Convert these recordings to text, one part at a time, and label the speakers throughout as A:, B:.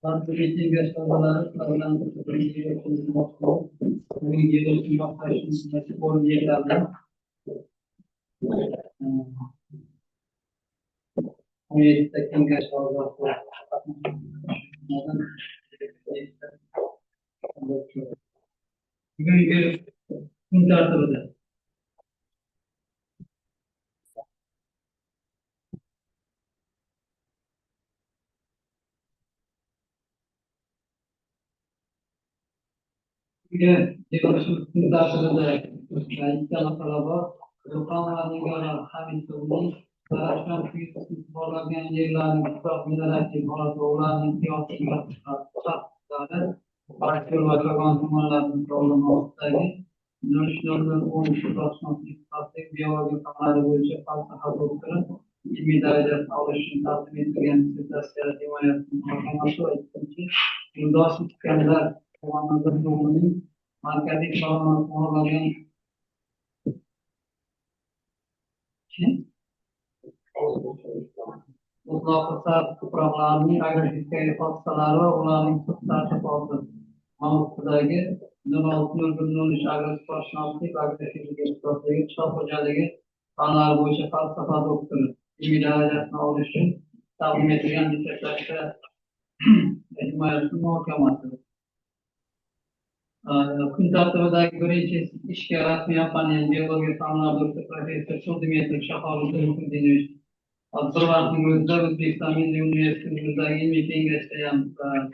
A: Eğitim göstermeleri tarafından birinci Moskova, yılın başlaşmasında spor üyelerden 17'de Kengeç Havzası bugün bir gün tartımıdır. Bugün yılbaşı gün tartımıdır. İnşallah talaba, Rukanlar'ın gören Hamid Tuvni, Saraçan Kuyusu'nun sporlarından yerlerinin tutak mineralci bazı oğlanın siyasi yaptıkları, Başkanı ve kalan numaraların sorulmaktaydı. Nörşnörlüğün 13 basması istatistik biyoloji kanalları boyunca falsafa doktoru 20 derece alışın takdim edilen sırtasıyla divaniyatının ortalaması ettiği yıldaş tükenler kovanlarda doğumunun marketik bağlanan konuların için mutlaka programlarının agresif falsafaları ve onların tutarlı oldu. Mamutkudagi 16.13 agresif başlantık agresif geçtiği çap hocaligi fanlar boyunca falsafa doktoru ilmi derecesine oluşun takdim edilen disertasyon ecmayasının muhakematıdır. Kun tartibidagi birinchi ishga rasmiy yapaniya biologiya fanlari doktori professor Shudimetov Shahobiddin Muhiddinović bir vaqtning o'zida O'zbekiston Milliy universitetimizdagi ilmiy kengashda ham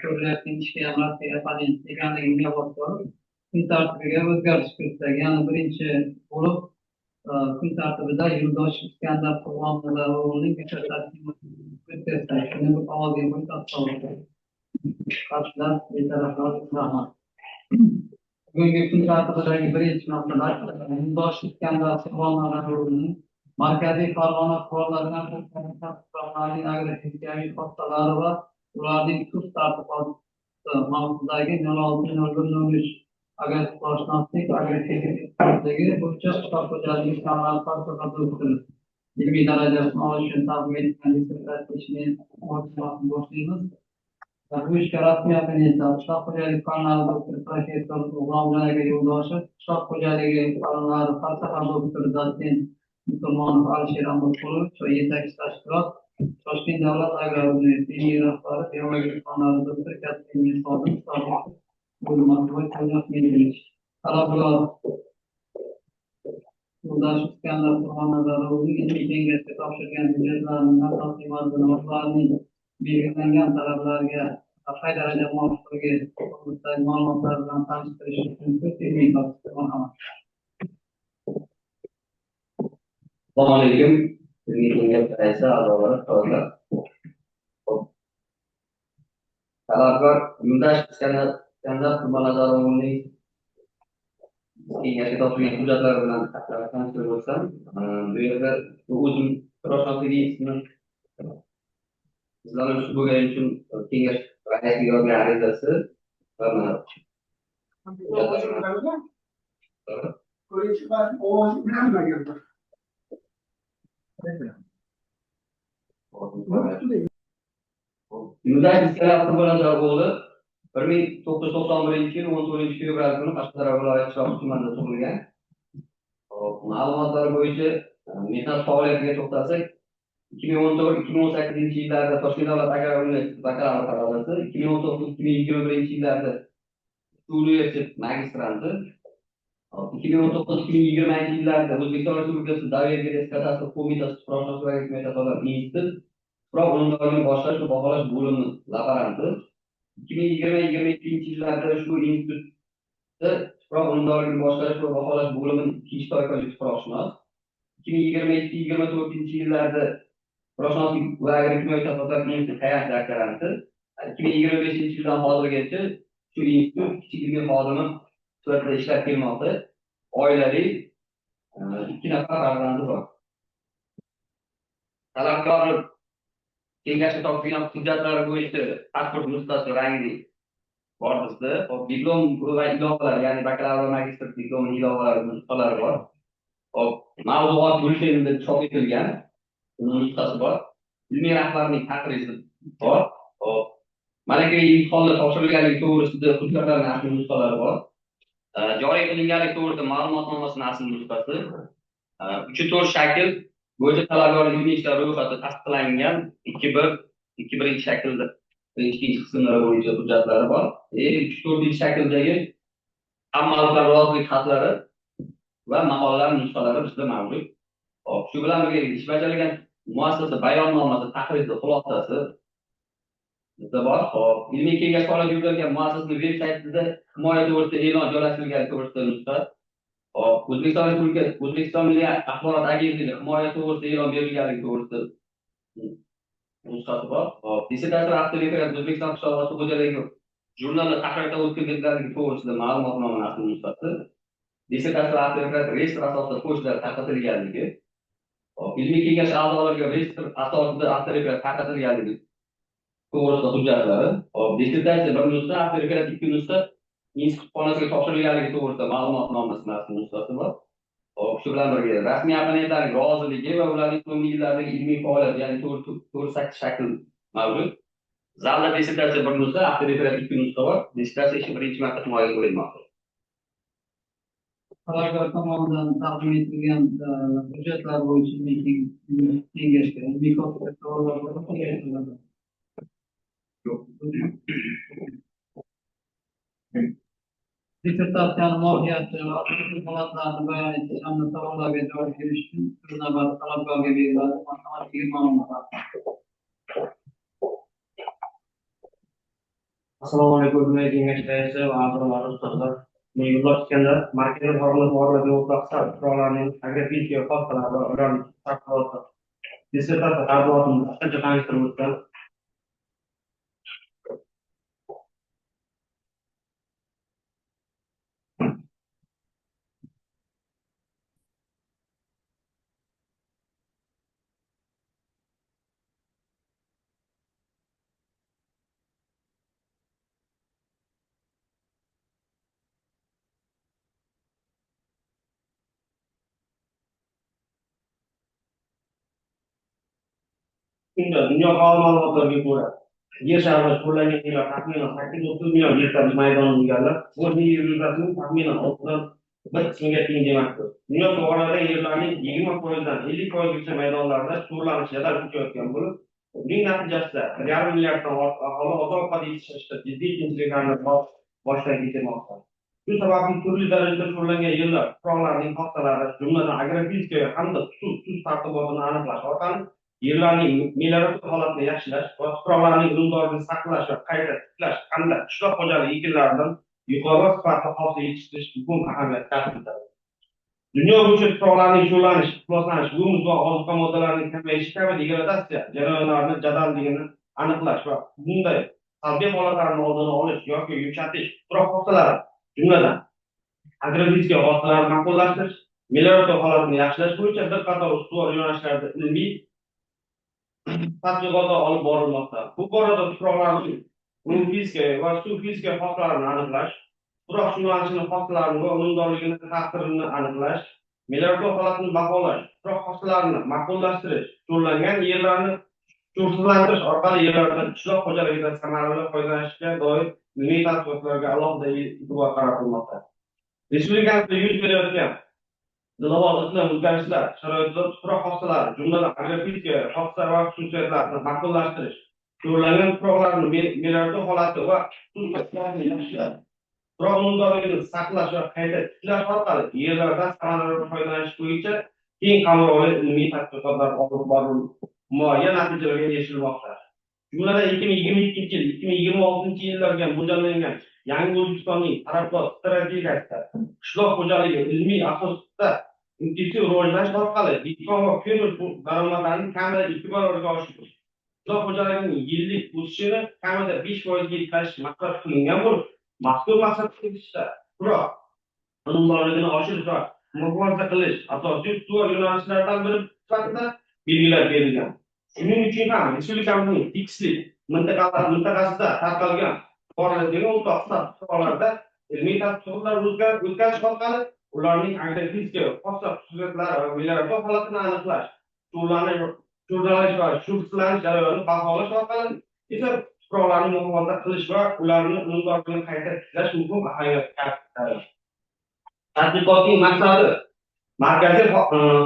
A: ko'rilayotgan ishga ham rasmiy yapaniya ekanligini yo'qotib kun tartibiga o'zgarish kiritdik. Ya'ni birinchi bo'lib kun tartibida Yo'ldosh Iskandar Qurmonova o'g'lining dissertatsiyasini o'tkazdik. Shuni bir ovozga qo'yib tasdiqladik. Qarshilar betaraflar rahmat. Bugungi kun tartibidagi birinchi masala Yo'ldosh Iskandar Qurmonova o'g'lining markaziy Farg'ona fuqarolaridan programmaning agressiyaviy xostalari va ularning tuz tartiboti mavzudagi 06.01.03 agressivlashtlik agressivligi bo'yicha qishloq xo'jaligi fanlari falsafasi doktori ilmiy darajasini olish uchun taqdim etgan dissertatsiyani boshlaymiz. Bu ishga rasmiy apellyatsiya qishloq xo'jaligi fanlari doktori professor G'ulomjon aka Yo'ldoshev, qishloq xo'jaligi fanlari falsafa doktori dotsent Musulmonov Alisher Amurqulovich va yetakchi tashkilot Toshkent davlat agrar universitetining rahbari biologiya fanlari doktori Karim Sodim talabgor Yo'ldosh Iskandar Qurmonozorovining ilmiy kengashga topshirgan hujjatlarining asosiy mazmuni va ularning belgilangan talablariga qay darajada muvofiqligi to'g'risidagi ma'lumotlar bilan tanishtirish uchun ilmiy marhamat.
B: Assalomu alaykum. Sizga kengash raisi a'zolari, ustozlar. Talabgor Yo'ldosh Iskandar Qurmonozorovining kengashga topshirgan hujjatlari bilan tanishtirib o'tsam, bu yerda o'zim ro'shnoligini izlanuvchi bo'lgani uchun kengash raisiga yozgan arizasi va Yo'ldosh Iskandar Qurmonozorovi 1991 yil 14 fevral kuni Qashqadaryo viloyati Shohruh tumanida tug'ilgan. Ma'lumotlar bo'yicha mehnat faoliyatiga to'xtalsak, 2014-2018 yillarda Toshkent davlat agrar universiteti bakalavr talabasi, 2019-2021 yillarda universitet magistranti, 2019-2020 yillarda O'zbekiston Respublikasi Davlat kadastr qo'mitasi tuproqshunoslik metodologik institut tuproq unumdorligini boshqarish va baholash bo'limi laboranti, 2020-2022 yillarda ushbu institutda tuproq unumdorligini boshqarish va baholash bo'limi ikkinchi toifali tuproqshunos, 2022-2024 yillarda tuproqshunoslik va agrokimyoviy tadqiqotlar instituti hay'at doktoranti, 2025 yildan hozirgacha shu institut kichik ilmiy xodimi sifatida ishlab kelmoqda. Oilali 2 nafar farzandi bor. Talabgor kengashga topshirgan hujjatlari bo'yicha pasport nusxasi rangli bor bizda. Diplom va ilovalar, ya'ni bakalavr va magistr diplom ilovalari nusxalari bor. Mavzuot bulletinida chop etilgan nusxasi bor. Ilmiy rahbarning taqrizi bor. malaka imtihonlar topshirilganligi to'g'risida hujjatlarning asl nusxalari bor. Joriy qilinganligi to'g'risida ma'lumotnomasining asl nusxasi. 3-4 shakl bo'yicha talabgorlik ilmiy ishlar ro'yxati tasdiqlangan 2-1 shaklda birinchi ikkinchi qismlari bo'yicha hujjatlari bor. 3-4 shakldagi amallar rozilik xatlari va maqolalar nusxalari bizda mavjud. Hop, shu bilan birga ish bajarilgan muassasa bayonnomasi tahriri xulosasi bizda bor. Hop, ilmiy kengash faoliyat yuritilgan muassasaning veb saytida himoya to'g'risida e'lon joylashtirilgan to'g'risida nusxa. Hop, O'zbekiston Milliy axborot agentligi himoya to'g'risida e'lon berilganligi to'g'risida nusxasi bor. Hop, dissertatsiya vaqtida referat O'zbekiston qishloq xo'jaligi jurnali tahrirda o'tkazilganligi to'g'risida ma'lumotnomaning asl nusxasi. Dissertatsiya vaqtida reyestr asosida pochtalar tarqatilganligi. Ilmiy kengash a'zolariga reyestr asosida avtoreferat tarqatilganligi to'g'risida hujjatlari. Dissertatsiya 1 nusxa, avtoreferat 2 nusxa institut kutubxonasiga topshirilganligi to'g'risida ma'lumotnomasining asl nusxasi bor. Shu bilan birga rasmiy abonentlarning roziligi va ularning so'nggi yillardagi ilmiy faoliyat, ya'ni 4-8 shakl mavjud. Zalda dissertatsiya 1 nusxa, avtoreferat 2 nusxa bor. Dissertatsiya ishi birinchi marta himoyaga qo'yilmoqda.
A: Talabgor tomonidan taqdim etilgan hujjatlar bo'yicha kengashga ilmiy savollar bo'ladi. Dissertatsiyaning mohiyati va holatlarini bayon etish hamda savollarga javob berish uchun shu navbatda talabgorga beriladi. Matematik ma'lumotlar.
C: Assalomu alaykum, hurmatli kengash raisi va a'zolari, ustozlar. Yo'llar chiqqanda markaziy forumda muolajaga o'tloqsa, fuqarolarning agrafik xostalari va ularning taqdimoti, dissertatsiya taqdimotini qisqacha tanishtirib o'tdim. Dunyo faol ma'lumotlariga ko'ra, yer sharida qo'llangan yerlar taxminan 830 million gektar maydonni egallab, bu yer yuzasining taxminan 6dan 1 qismiga teng demakdir. Dunyo sug'oriladigan yerlarning 20%dan 50%gacha maydonlarda suvlanish jadal o'tayotgan bo'lib, buning natijasida 1,5 milliarddan ortiq aholi oziq-ovqat yetishtirishda jiddiy qiyinchiliklarni boshdan kechirmoqda. Shu sababli turli darajada suvlangan yerlar tuproqlarning xostalari, jumladan agrofizika hamda tuz tartibotini aniqlash orqali yerlarning meliorativ holatini yaxshilash va tuproqlarning unumdorligini saqlash va qayta tiklash hamda qishloq xo'jaligi ekinlaridan yuqori sifatli hosil yetishtirish muhim ahamiyat kasb etadi. Dunyo bo'yicha tuproqlarning suvlanish, ifloslanish, humus va ozuqa moddalarining kamayishi kabi degradatsiya jarayonlarini jadalligini aniqlash va bunday salbiy holatlarni oldini olish yoki yumshatish tuproq hostalari, jumladan agrofizika hostalari ma'qullashtirish, meliorativ holatini yaxshilash bo'yicha bir qator ustuvor yo'nalishlarda ilmiy tadqiqotlar olib borilmoqda. Bu borada tuproqlarning fizika va suv fizika xossalarini aniqlash, tuproq suvlanishining xossalarini va unumdorligini ta'sirini aniqlash, meliorativ holatini baholash, tuproq xossalarini ma'qullashtirish, suvlangan yerlarni suvsizlantirish orqali yerlardan qishloq xo'jaligidan samarali foydalanishga doir ilmiy tadqiqotlarga alohida e'tibor qaratilmoqda. Respublikamizda yuz berayotgan global iqlim o'zgarishlar sharoitida tuproq hossalari, jumladan agrofizika xossa va xususiyatlarini ma'qullashtirish, suvlangan tuproqlarni meliorativ holati va suv ta'sirlarini yaxshilash, tuproq unumdorligini saqlash va qayta tiklash orqali yerlardan samarali foydalanish bo'yicha keng qamrovli ilmiy tadqiqotlar olib borilib, muayyan natijalarga erishilmoqda. Jumladan 2022-2026 yillarga mo'ljallangan Yangi O'zbekistonning taraqqiyot strategiyasida qishloq xo'jaligi ilmiy asosda intensiv rivojlanish orqali dehqon va fermer daromadlarini kamida 2 barobarga oshirish, qishloq xo'jaligining yillik o'sishini kamida 5% ga yetkazish maqsad qilingan bo'lib, mazkur maqsadga erishishda tuproq unumdorligini oshirish va muhofaza qilish asosiy ustuvor yo'nalishlardan biri sifatida belgilab berilgan. Shuning uchun ham respublikamizning tekislik mintaqasida tarqalgan fuqarolarga o'rtoq fuqarolarda ilmiy tadqiqotlar o'tkazish orqali ularning agrofizika xossa xususiyatlari va meliorativ holatini aniqlash, suvlanish va suvsizlanish jarayonini baholash orqali esa tuproqlarni muhofaza qilish va ularni unumdorligini qayta tiklash muhim ahamiyatga kasb etadi. Tadqiqotning maqsadi markaziy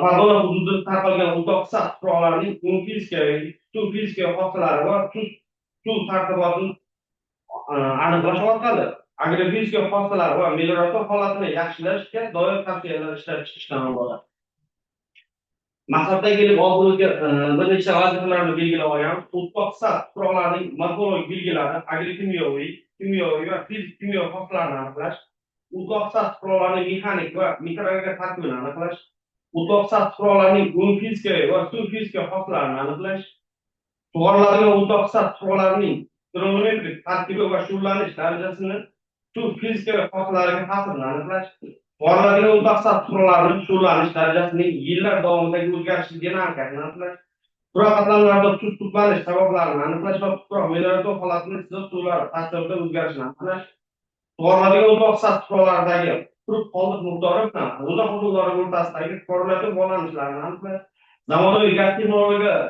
C: Farg'ona hududida tarqalgan o'toqsa tuproqlarning suv-fizika xosalari va suv tartibotini aniqlash orqali agrofizika xosalari va meliorator holatini yaxshilashga doir tavsiyalar ishlab chiqishdan iborat. Maqsadga kelib oldimizga bir nechta vazifalarni belgilab olgan. O'toqsa tuproqlarning morfologik belgilari, agrokimyoviy, kimyoviy va fizik kimyoviy xosalarini aniqlash, o'toqsa tuproqlarning mexanik va mikroorganik tarkibini aniqlash, o'toqsa tuproqlarning fizika va suv fizika xosalarini aniqlash, sug'oriladigan o'toqsa tuproqlarning geometrik tarkibi va shug'ullanish darajasini, suv fizika xosalariga ta'sirini aniqlash, sug'oriladigan o'toqsa tuproqlarning shug'ullanish darajasining yillar davomidagi o'zgarishi dinamikasini aniqlash, tuproq qatlamlarida tuz to'planish sabablarini aniqlash va tuproq meliorator holatini issiq suvlar ta'sirida o'zgarishini aniqlash, sug'oriladigan o'toqsa tuproqlaridagi quruq qoldiq miqdori bilan g'o'za hududlari o'rtasidagi korrelyativ bog'lanishlarni aniqlash, zamonaviy gaz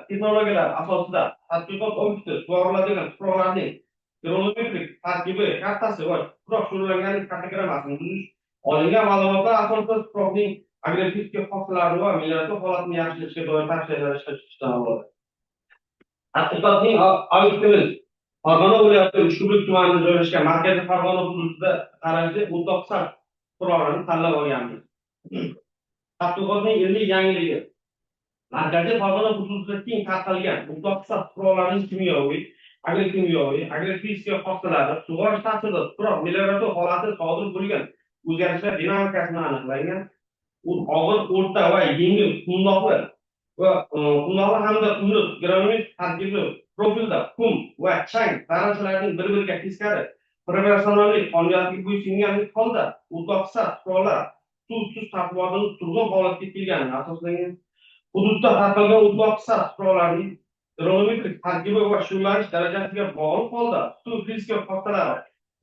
C: texnologiyalar asosida tadqiqot objekti sug'oriladigan tuproqlarning geometrik tarkibi kartasi va tuproq shug'ullanganlik kartogrammasini tuzish, olingan ma'lumotlar asosida tuproqning agrofizika xosalari va meliorator holatini yaxshilashga doir tavsiyalar ishlab chiqishdan iborat. Tadqiqotning obyektimiz Farg'ona viloyati Uchko'prik tumanida joylashgan markaziy Farg'ona hududida qarashli o'toqsa tuproqlarni tanlab olganmiz. Tadqiqotning ilmiy yangiligi markaziy Farg'ona hududida keng tarqalgan o'toqsa tuproqlarning kimyoviy, agrokimyoviy, agrofizika xosalari sug'orish ta'sirida tuproq meliorator holati sodir bo'lgan o'zgarishlar dinamikasini aniqlagan. Og'ir, o'rta va yengil qumloqli hamda qumli granulin tarkibi profilda qum va chang zarrachalarining bir-biriga teskari proporsionallik qonuniyatiga bo'ysunganlik holda o'toqsa tuproqlar suv tartibotini turg'un holatga kelganini asoslangan. Hududda tarqalgan o'toqsa tuproqlarning geometrik tarkibi va shug'ullanish darajasiga bog'liq holda suv fizika xosalari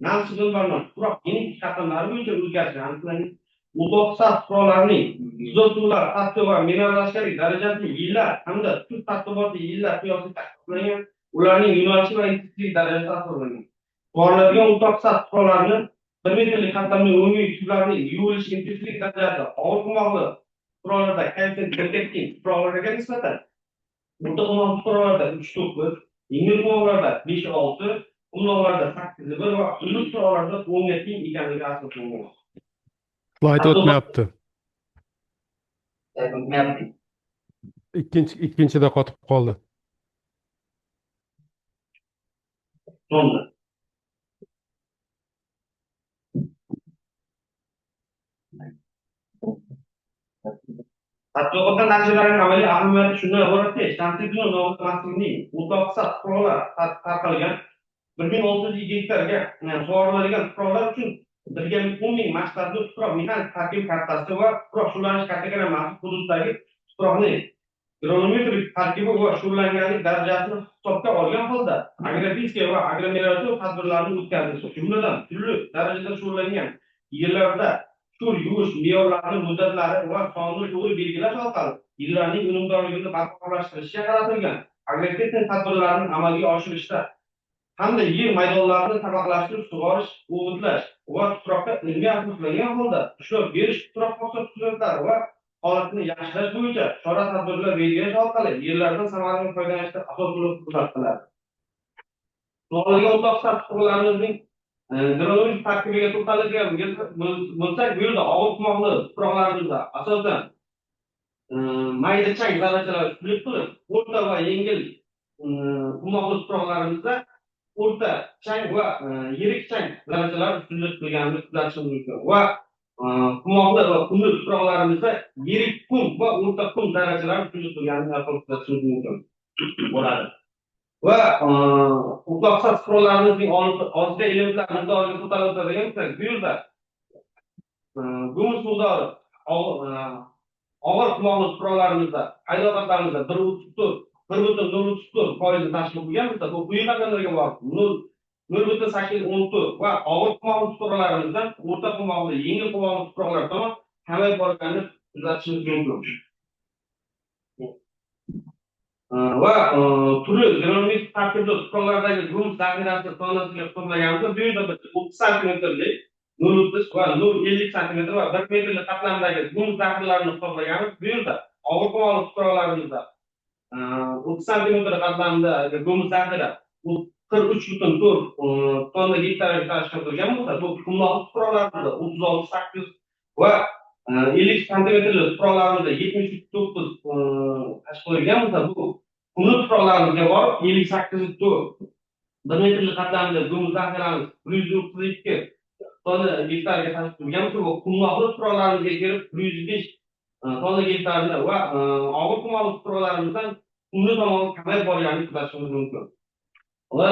C: nam sig'imlarning tuproq genetik qatlamlari bo'yicha o'zgarishlar aniqlangan. O'toqsa tuproqlarning suvlar tartibi va minerallashgani darajasi yillar hamda suv tartiboti yillar qiyosida hisoblangan. Ularning yo'nalishi va intensivlik darajasi aniqlangan. Sug'oriladigan o'toqsa tuproqlarni 1 metrlik qatlamli umumiy suvlarning yuvilish intensivlik darajasi og'ir qumloqli tuproqlarda kalsiy tuproqlarga nisbatan o'rta qumloqli tuproqlarda 3-9, yengil qumloqlarda 5-6, qumloqlarda 8-1 va qumli tuproqlarda 10 ga teng ekanligi asoslangan.
D: Slayd o'tmayapti.
B: O'tmayapti.
D: Ikkinchida qotib qoldi.
C: Sonda. Tadqiqotdan natijalarning amaliy ahamiyati shundan iboratki, Shamsiddinov nomli mas'ulning o'toqsa tuproqlar tarqalgan 1600 gektarga sug'oriladigan tuproqlar uchun 1,10 ming maqsadli tuproq mexanik tarkib kartasi va tuproq shug'ullanish kartogrammasi hududdagi tuproqning geometrik tarkibi va shug'ullanganlik darajasini hisobga olgan holda agrofizika va agromeliorator tadbirlarini o'tkazish, jumladan turli darajada shug'ullangan yerlarda tur yuvish me'yorlari, muddatlari va sonini to'g'ri belgilash orqali yerlarning unumdorligini barqarorlashtirishga qaratilgan agrotexnik tadbirlarni amalga oshirishda hamda yer maydonlarini tabaqlashtirish, sug'orish, o'g'itlash va tuproqqa ilmiy asoslangan holda ishlov berish, tuproq xususiyatlari va holatini yaxshilash bo'yicha chora-tadbirlar belgilash orqali yerlardan samarali foydalanishda asosli xizmat qiladi. Sug'oriladigan o'toqsa tuproqlarimizning geologik tarkibiga to'xtaladigan bo'lsak, bu yerda og'ir qumloqli tuproqlarimizda asosan mayda chang zarrachalar ustilik qilib, o'rta va yengil qumloqli tuproqlarimizda o'rta chang va yirik chang zarrachalar ustilik qilganini kuzatishimiz mumkin. Va qumloqli va qumli tuproqlarimizda yirik qum va o'rta qum zarrachalar ustilik qilganini kuzatishimiz mumkin bo'ladi. Va o'toqsa tuproqlarimizning ozga elementlar miqdoriga to'xtalib o'tadigan bo'lsak, bu yerda humus miqdori og'ir qumloqli tuproqlarimizda aylog'atlarimizda 1,34% tashkil qilgan bo'lsa, bu quyi qatlamlarga borib 0,814 va og'ir qumloqli tuproqlarimizdan o'rta qumloqli, yengil qumloqli tuproqlar tomon kamayib borganini kuzatishimiz mumkin. va turli geometrik tarkibli tuproqlardagi grund zaxirasi sonasiga hisoblaganimizda bu yerda biz 30 santimetrlik 0.30 va 0.50 santimetr va 1 metrlik qatlamdagi grund zaxiralarini hisoblaganmiz. Bu yerda og'ir qumoli tuproqlarimizda 30 santimetr qatlamdagi grund zaxira 43,4 tonna gektarga tashkil qilgan bo'lsa, bu qumloq tuproqlarimizda 36,8 va 50 santimetrlik tuproqlarimizda 73,9 tashkil qilgan bo'lsa, bu qumli tuproqlarimizga borib 58,4 1 metrlik qatlamda go'muz zaxiramiz 132 tonna gektarga tashkil qilgan bo'lsa, bu qumloqli tuproqlarimizga kelib 105 tonna gektarni va og'ir qumli tuproqlarimizdan qumli tomon kamayib borganini kuzatishimiz mumkin. Va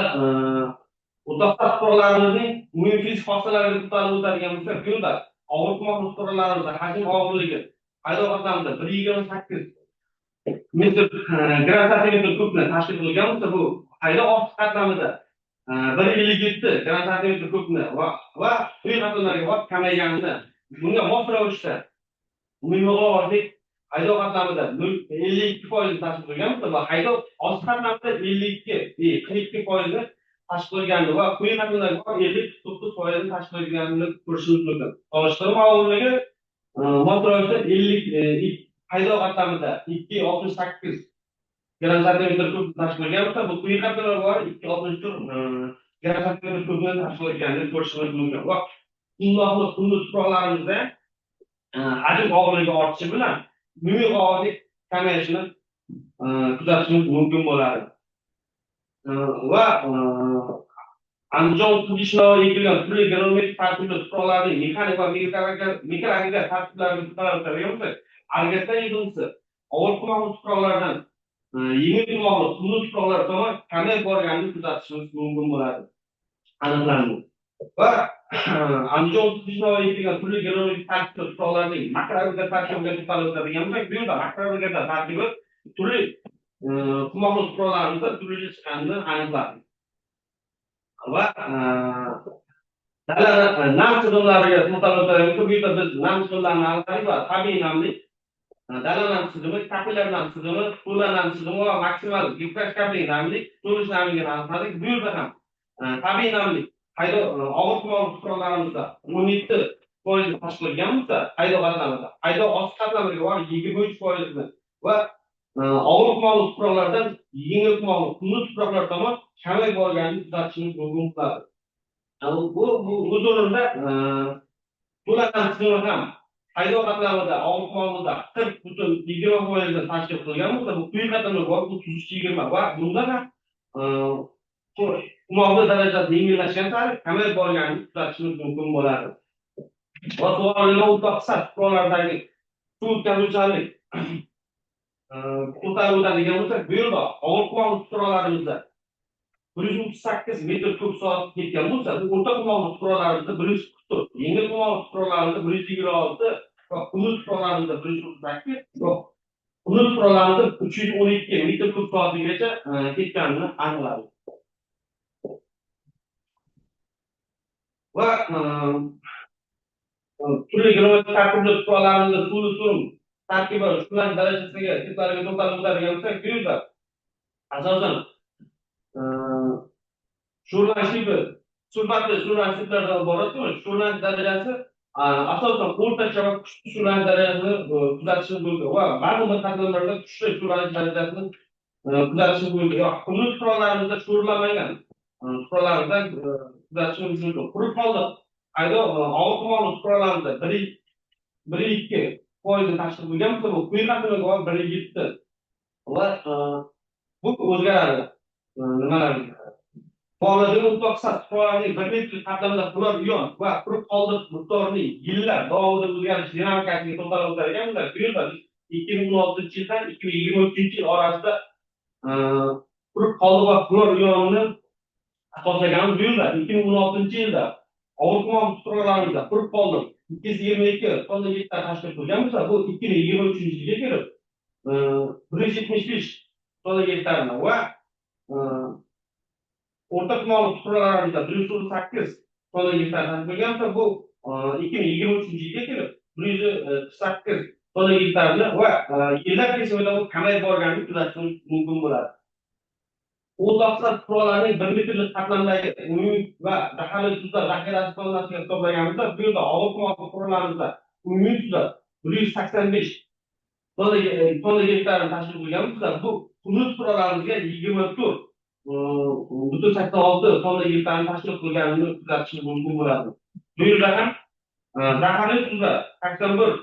C: o'rtoqlar tuproqlarimizning umumiy fizik xossalariga to'xtalib o'tadigan bo'lsak, bu yerda og'ir qumli tuproqlarimizda hajm og'irligi paydo qatlamida 1,28 metr gram santimetr kubni tashkil qilgan bo'lsa, bu qayda ortiq qatlamida 1,57 gram santimetr kubni va quyi qatlamlarga borib kamayganini, bunga mos ravishda umumiy og'irlik qayda qatlamida 52% tashkil qilgan bo'lsa va qayda osti qatlamida 42% tashkil qilgani va quyi qatlamlarga borib 59% tashkil qilganini ko'rishimiz mumkin. Solishtirma og'irligi mos ravishda 50 qayda qatlamida 2,68 gram santimetr kub tashkil qilgan bo'lsa, bu quyi qatlamlar bor 2,64 gram santimetr kubni tashkil qilganini ko'rishimiz mumkin. Va qumloqli tuproqlarimizda hajm og'irligi ortishi bilan umumiy og'irlik kamayishini kuzatishimiz mumkin bo'ladi. Va Andijon Qudishloviga ekilgan turli geometrik tarkibli tuproqlarning mexanik va mikroagregat tarkiblariga to'xtalib o'tadigan bo'lsak, agregat yig'indisi og'ir qumli tuproqlardan yengil qumli tuproqlar tomon kamayib borganini kuzatishimiz mumkin bo'ladi. Aniqlandi. Va Andijon Qudishloviga ekilgan turli geometrik tarkibli tuproqlarning makroagregat tarkibiga to'xtalib o'tadigan bo'lsak, bu yerda makroagregat tarkibi turli qumli tuproqlarimizda turlicha chiqqanini aniqladi. Va nam tizimlariga to'xtalib o'tadigan bo'lsak, bu yerda biz nam tizimlarini aniqladik va tabiiy namlik, dala nam tizimi, kapillyar nam tizimi, to'la nam tizimi va maksimal gidroskopik namlik, to'lish namligini aniqladik. Bu yerda ham tabiiy namlik qayda og'ir qumli tuproqlarimizda 17% tashkil qilgan bo'lsa, qayda qatlamida, qayda osti qatlamlarga borib 23% va og'ir qumli tuproqlardan yengil qumli tuproqlar tomon kamayib borganini kuzatishimiz mumkin bo'ladi. Bu o'rinda to'la nam tizimi ham qayda qatlamida og'ir qumlida 40,20% tashkil qilgan bo'lsa, bu quyi qatlamlar bor 33,20 va bunda ham qumli darajasi yengillashgan sari kamayib borganini kuzatishimiz mumkin bo'ladi. Va to'g'ridan o'rtoqsa tuproqlardagi suv o'tkazuvchanlik to'xtalib o'tadigan bo'lsak, bu yerda og'ir qumli tuproqlarimizda 138 metr kub soat ketgan bo'lsa, bu o'rta qumli tuproqlarimizda 144, yengil qumli tuproqlarimizda 126 va qumli tuproqlarimizda 138 va qumli tuproqlarimizda 312 metr kub soatigacha ketganini aniqladi. Va turli geometrik tarkibli tuproqlarimizda suvli surum tarkibi shular darajasiga tiplariga to'xtalib o'tadigan bo'lsak, bu yerda asosan surbatli sho'rlanish tiplaridan iborat. Sho'rlanish darajasi asosan o'rtacha va kuchli sho'rlanish darajasini kuzatishimiz mumkin va ba'zi bir qatlamlarda kuchli sho'rlanish darajasini kuzatishimiz mumkin. Qumli tuproqlarimizda sho'rlamagan tuproqlarimizda kuzatishimiz mumkin. Quruq qoldi qayda og'ir qumli tuproqlarimizda 1,2% tashkil qilgan bo'lsa, bu quyi qatlamlarga borib 1,7 va bu o'zgaradi. Nimalarga Qonunning mutlaqsiz tuproqlarning 1 metr qatlamda qular yon va quruq qoldiq miqdorining yillar davomida o'zgarish dinamikasiga to'xtalib o'tadigan bo'lsak, bu yerda 2016-yildan 2023-yil orasida quruq qoldiq va qular yonini asoslaganmiz. Bu yerda 2016-yilda og'ir qumli tuproqlarimizda quruq qoldiq 222 tonna gektar tashkil qilgan bo'lsa, bu 2023-yilga kelib 175 tonna gektarni va o'rta qumli tuproqlarimizda 138 tonna gektar tashkil qilgan bo'lsa, bu 2023-yilga kelib 148 sondagiliklarni va yillar kesimida u kamayib borganini kuzatish mumkin bo'ladi. O'zbekiston fuqarolarining bir metrlik qatlamdagi umumiy va zaharli tuzlar zaxirasi tonnasiga hisoblaganimizda bu yerda og'ir fuqarolarimizda umumiy tuzlar 185 tonna gektarni tashkil qilganimizda bu hudud fuqarolarimizga 24 butun 86 tonna gektarni tashkil qilganini kuzatish mumkin bo'ladi. Bu yerda ham zaharli tuzlar 81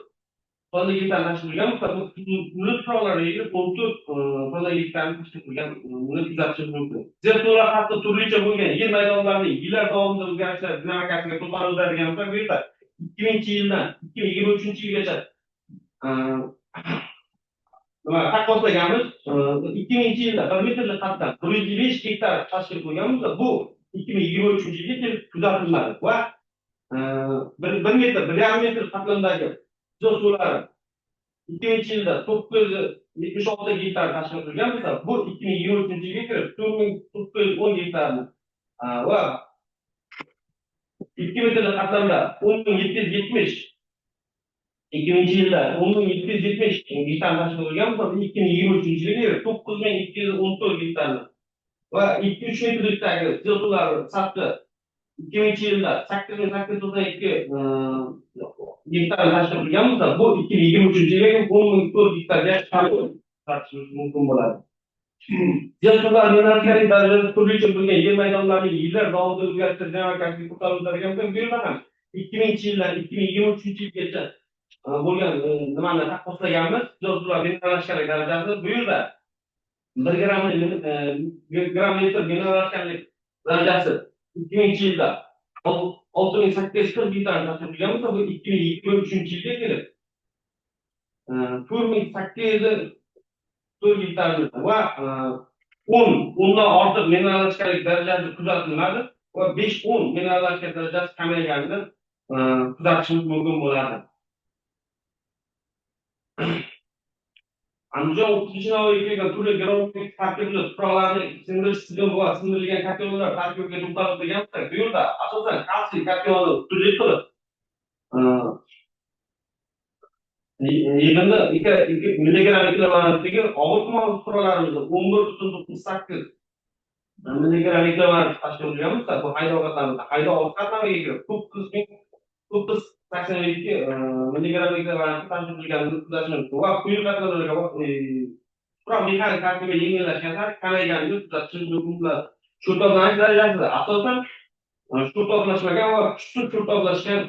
C: tonna gektarni tashkil qilgan bo'lsa, bu hudud fuqarolariga 14 tonna gektarni tashkil qilganini kuzatish mumkin. Zerto'lar hatto turlicha bo'lgan yer maydonlarining yillar davomida o'zgarishlar dinamikasiga to'xtalib o'tadigan bo'lsa, bu yerda 2000-yildan 2023-yilgacha taqqoslaganmiz 2000-yilda 1 metrlik qatlam 105 gektar tashkil qilgan bo'lsa, bu 2023-yilga kelib kuzatilmadi va 1 metr 1,5 metr qatlamdagi suvlari 2000-yilda 976 gektar tashkil qilgan bo'lsa, bu 2023-yilga kirib 4910 gektarni va 2 metrlik qatlamda 10770 2000-yilda 10770 gektar tashkil qilgan bo'lsa, 2023-yilga 9214 gektarni va 2-3 metrlikdagi suvlar sathi 2000-yilda 8892 gektar tashkil qilgan bo'lsa, bu 2023-yilga 10004 gektarga chiqarish mumkin bo'ladi. Zerto'lar yo'nalishlar darajasi turlicha bo'lgan yer maydonlarining yillar davomida o'zgarishlar dinamikasiga to'xtalib o'tadigan bo'lsa, bu yerda ham 2000-yildan 2023-yilgacha bo'lgan nimani taqqoslaganmiz. Zerto'lar yo'nalishlar darajasi bu yerda 1 gram litr yo'nalishganlik darajasi 2000-yilda 6840 gektar tashkil qilgan bo'lsa, bu 2023-yilga kelib 4804 gektarni va 10dan ortiq minerallashganlik darajasi kuzatilmadi va 5-10 minerallashgan darajasi kamayganini kuzatishimiz mumkin bo'ladi. Andijon o'qituvchi navoiyga turli geologik tarkibli tuproqlarni sindirish tizimi va sindirilgan kationlar tarkibiga to'xtalib o'tgan bo'lsak, bu yerda asosan kalsiy kationi turli qilib yig'indi 2 milligram ekvivalentdagi og'ir tuman tuproqlarimizda 11.98 milligram ekvivalent tashkil qilgan bo'lsa, bu haydovatlarimiz haydovat qatlamiga kirib 982 milligram ekvivalent tashkil qilganini kuzatish mumkin va quyi qatlamlarga tuproq mexanik tarkibi yengillashgan sari kamayganini kuzatish mumkin bo'ladi. Shu tozalanish darajasida asosan shu tozalashmagan va kuchsiz shu tozalashgan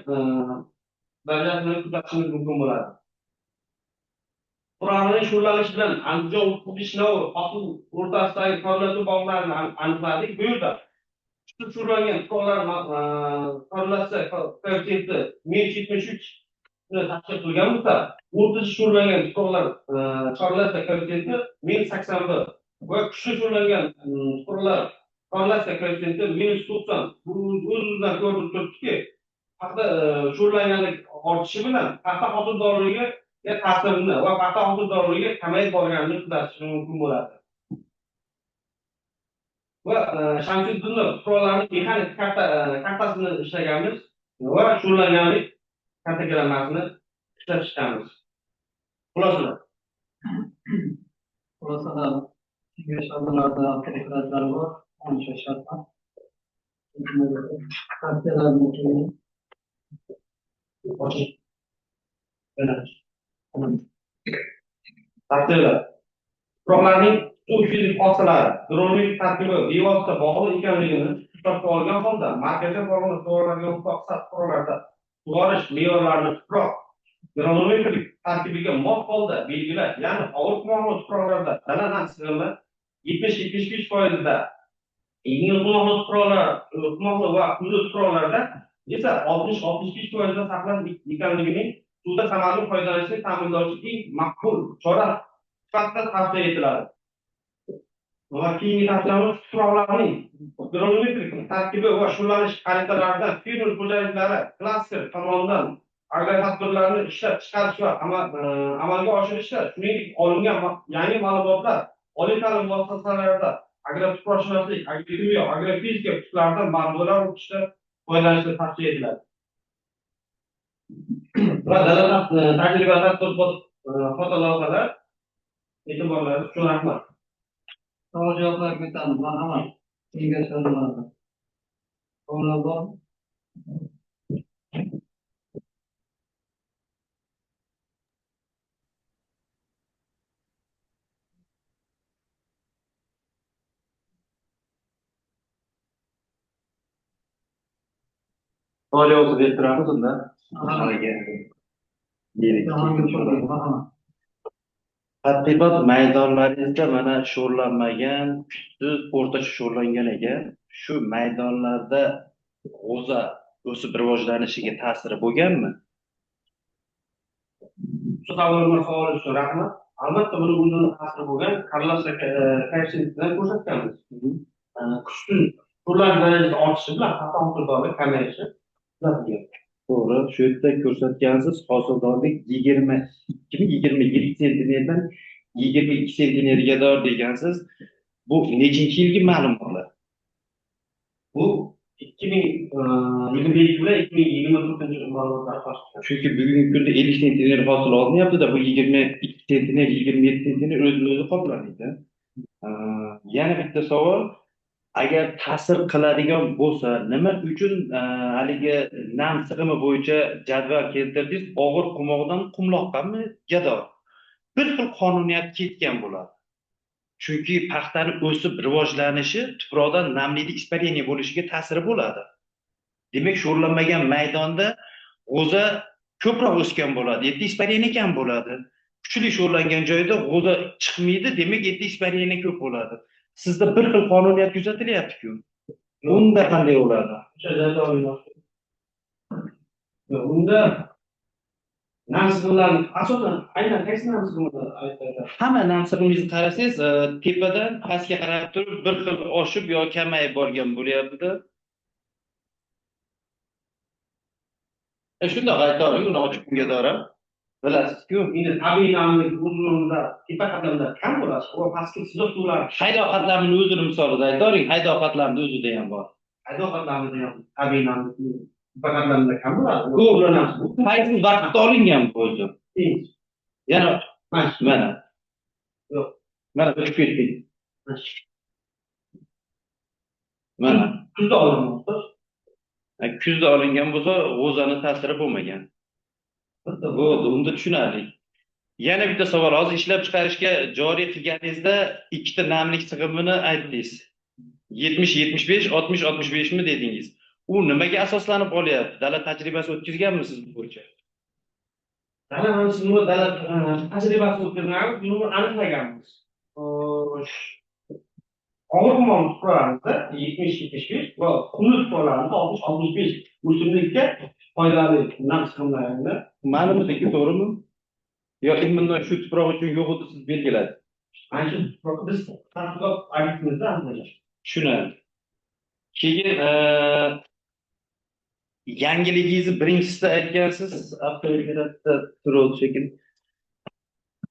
C: darajasini kuzatishimiz mumkin bo'ladi. Tuproqning sho'rlanishi bilan Andijon o'qituvchi hosil o'rtasidagi korrelasiya bog'larini aniqladik. Bu yerda kuchsiz sho'rlangan tuproqlar korrelasiya koeffitsiyenti -73 ni tashkil qilgan bo'lsa, o'rtacha sho'rlangan tuproqlar korrelasiya koeffitsiyenti -81 va kuchsiz sho'rlangan tuproqlar korrelasiya koeffitsiyenti -90. Bu o'z-o'zidan ko'rinib turibdiki, paxta sho'rlanganlik ortishi bilan paxta hosildorligiga ta'sirini va paxta hosildorligi kamayib borganini kuzatish mumkin bo'ladi. Va Shamsiddinov tuproqlarning mexanik kartasini ishlaganmiz va sho'rlanganlik kartogrammasini ishlab chiqamiz. Xulosalar.
A: Xulosalar kengash a'zolarida xizmatlar bor, ancha shartlar.
C: Taqdirlar. Tuproqlarning suv fizik hosilari, hidrologik tarkibi bevosita bog'liq ekanligini hisobga olgan holda, markaziy bog'liq tuproqlarga muvofiq tuproqlarda sug'orish me'yorlarini tuproq hidrologik tarkibiga mos holda belgilash, ya'ni og'ir tuproqli tuproqlarda daladan sig'imi 70-75%da, yengil tuproqli va hudud tuproqlarda esa 60-65%da saqlab ekanligining suvda samarali foydalanishni ta'minlovchi eng maqbul chora sifatida tavsiya etiladi. Va keyingi tavsiyamiz tuproqlarning hidrologik tarkibi va sho'rlanish xaritalaridan fermer xo'jaliklari klaster tomonidan agrotadbirlarni ishlab chiqarish va amalga oshirishda, shuningdek olingan yangi ma'lumotlar oliy ta'lim muassasalarida agrotuproqshunoslik, agrokimyo, agrofizika kurslardan ma'lumotlar o'qishda foydalanishni tavsiya etiladi. Va davlat tajriba tadqiqot fotolavhalar e'tiborlaringiz uchun rahmat.
A: Savol javoblar ko'tamiz. Marhamat. Kengash a'zolari. Savollar bor?
E: Savol javob berib turamiz unda.
A: Jahongir Qo'ziyev, marhamat.
E: Tadqiqot maydonlaringizda mana sho'rlanmagan, kuchsiz, o'rtacha sho'rlangan ekan. Shu maydonlarda g'o'za o'sib rivojlanishiga ta'siri bo'lganmi?
C: Shu savol uchun rahmat. Albatta buni bundan ta'siri bo'lgan Carlos Kaysindan ko'rsatganmiz. Kuchsiz turlar darajasi ortishi bilan xato hosildorlik kamayishi kuzatilgan.
E: To'g'ri, shu yerda ko'rsatgansiz hosildorlik 22-27 sentimetrdan 22 sentimetrga degansiz. Bu nechinchi yilgi ma'lumotlar?
C: Bu 2022 bilan 2024 ma'lumotlar qo'shilgan.
E: Chunki bugungi kunda 50 sentimetr hosil olinyapti-da, bu 22 sentimetr, 27 sentimetr o'zini-o'zi qoplanadi. Yana bitta savol, agar ta'sir qiladigan bo'lsa, nima uchun haligi nam sig'imi bo'yicha jadval keltirdingiz? Og'ir qumloqdan qumloqqami, gado? Bir xil qonuniyat ketgan bo'ladi. Chunki paxtani o'sib rivojlanishi tuproqdan namlikni ispareniya bo'lishiga ta'siri bo'ladi. Demak, sho'rlanmagan maydonda g'o'za ko'proq o'sgan bo'ladi, yetti ispareniya kam bo'ladi. Kuchli sho'rlangan joyda g'o'za chiqmaydi, demak yetti ispareniya ko'p bo'ladi. Sizda bir xil qonuniyat kuzatilyapti-ku. Unda qanday bo'ladi?
C: Unda nam sig'imlarni asosan aynan qaysi nam sig'imlar aytadi?
E: Hamma nam sig'imingizni qarasangiz, tepadan pastga qarab turib bir xil oshib yo kamayib borgan bo'lyapti-da. Shundoq aytavering, uni ochib kunga dora. Bilasiz-ku,
C: Endi tabiiy namlik huzurida tepa qatlamda kam bo'ladi. U pastki sizoq suvlar
E: haydoqatlarning o'zini misolida aytavering, haydoqatlarning o'zida ham bor.
C: haydoqatlarida ham tabiiy namlik tepa qatlamda kam bo'ladi.
E: Qaysi vaqtda olingan bu o'zi? Yana mana.
C: Yo'q.
E: Mana o'tib ketdik. Mana
C: Kuzda olinmoqda.
E: kuzda olingan bo'lsa, g'o'zani ta'siri bo'lmagan. Bo'ldi, unda tushunarli. Yana bitta savol, hozir ishlab chiqarishga joriy qilganingizda ikkita namlik sig'imini aytdingiz. 70-75, 60-65 mi dedingiz? U nimaga asoslanib olyapti? Davlat tajribasi o'tkazganmisiz bu bo'yicha?
C: Davlat tajribasi o'tkazganmiz, buni aniqlaganmiz. Og'ir qumol tuproqlarimizda 70-75 va qumli tuproqlarimizda 60-65 o'simlikka foydali nam sig'imlarini
E: Ma'lumotiki to'g'rimi? Yoki bundan shu tuproq uchun yo'q edi siz belgiladi.
C: ana shu tuproqni biz tadqiqot obyektimizda aniqlagan.
E: Tushunarli. Keyin yangiligingizni birinchisida aytgansiz, avtomobilda turadi shekilli.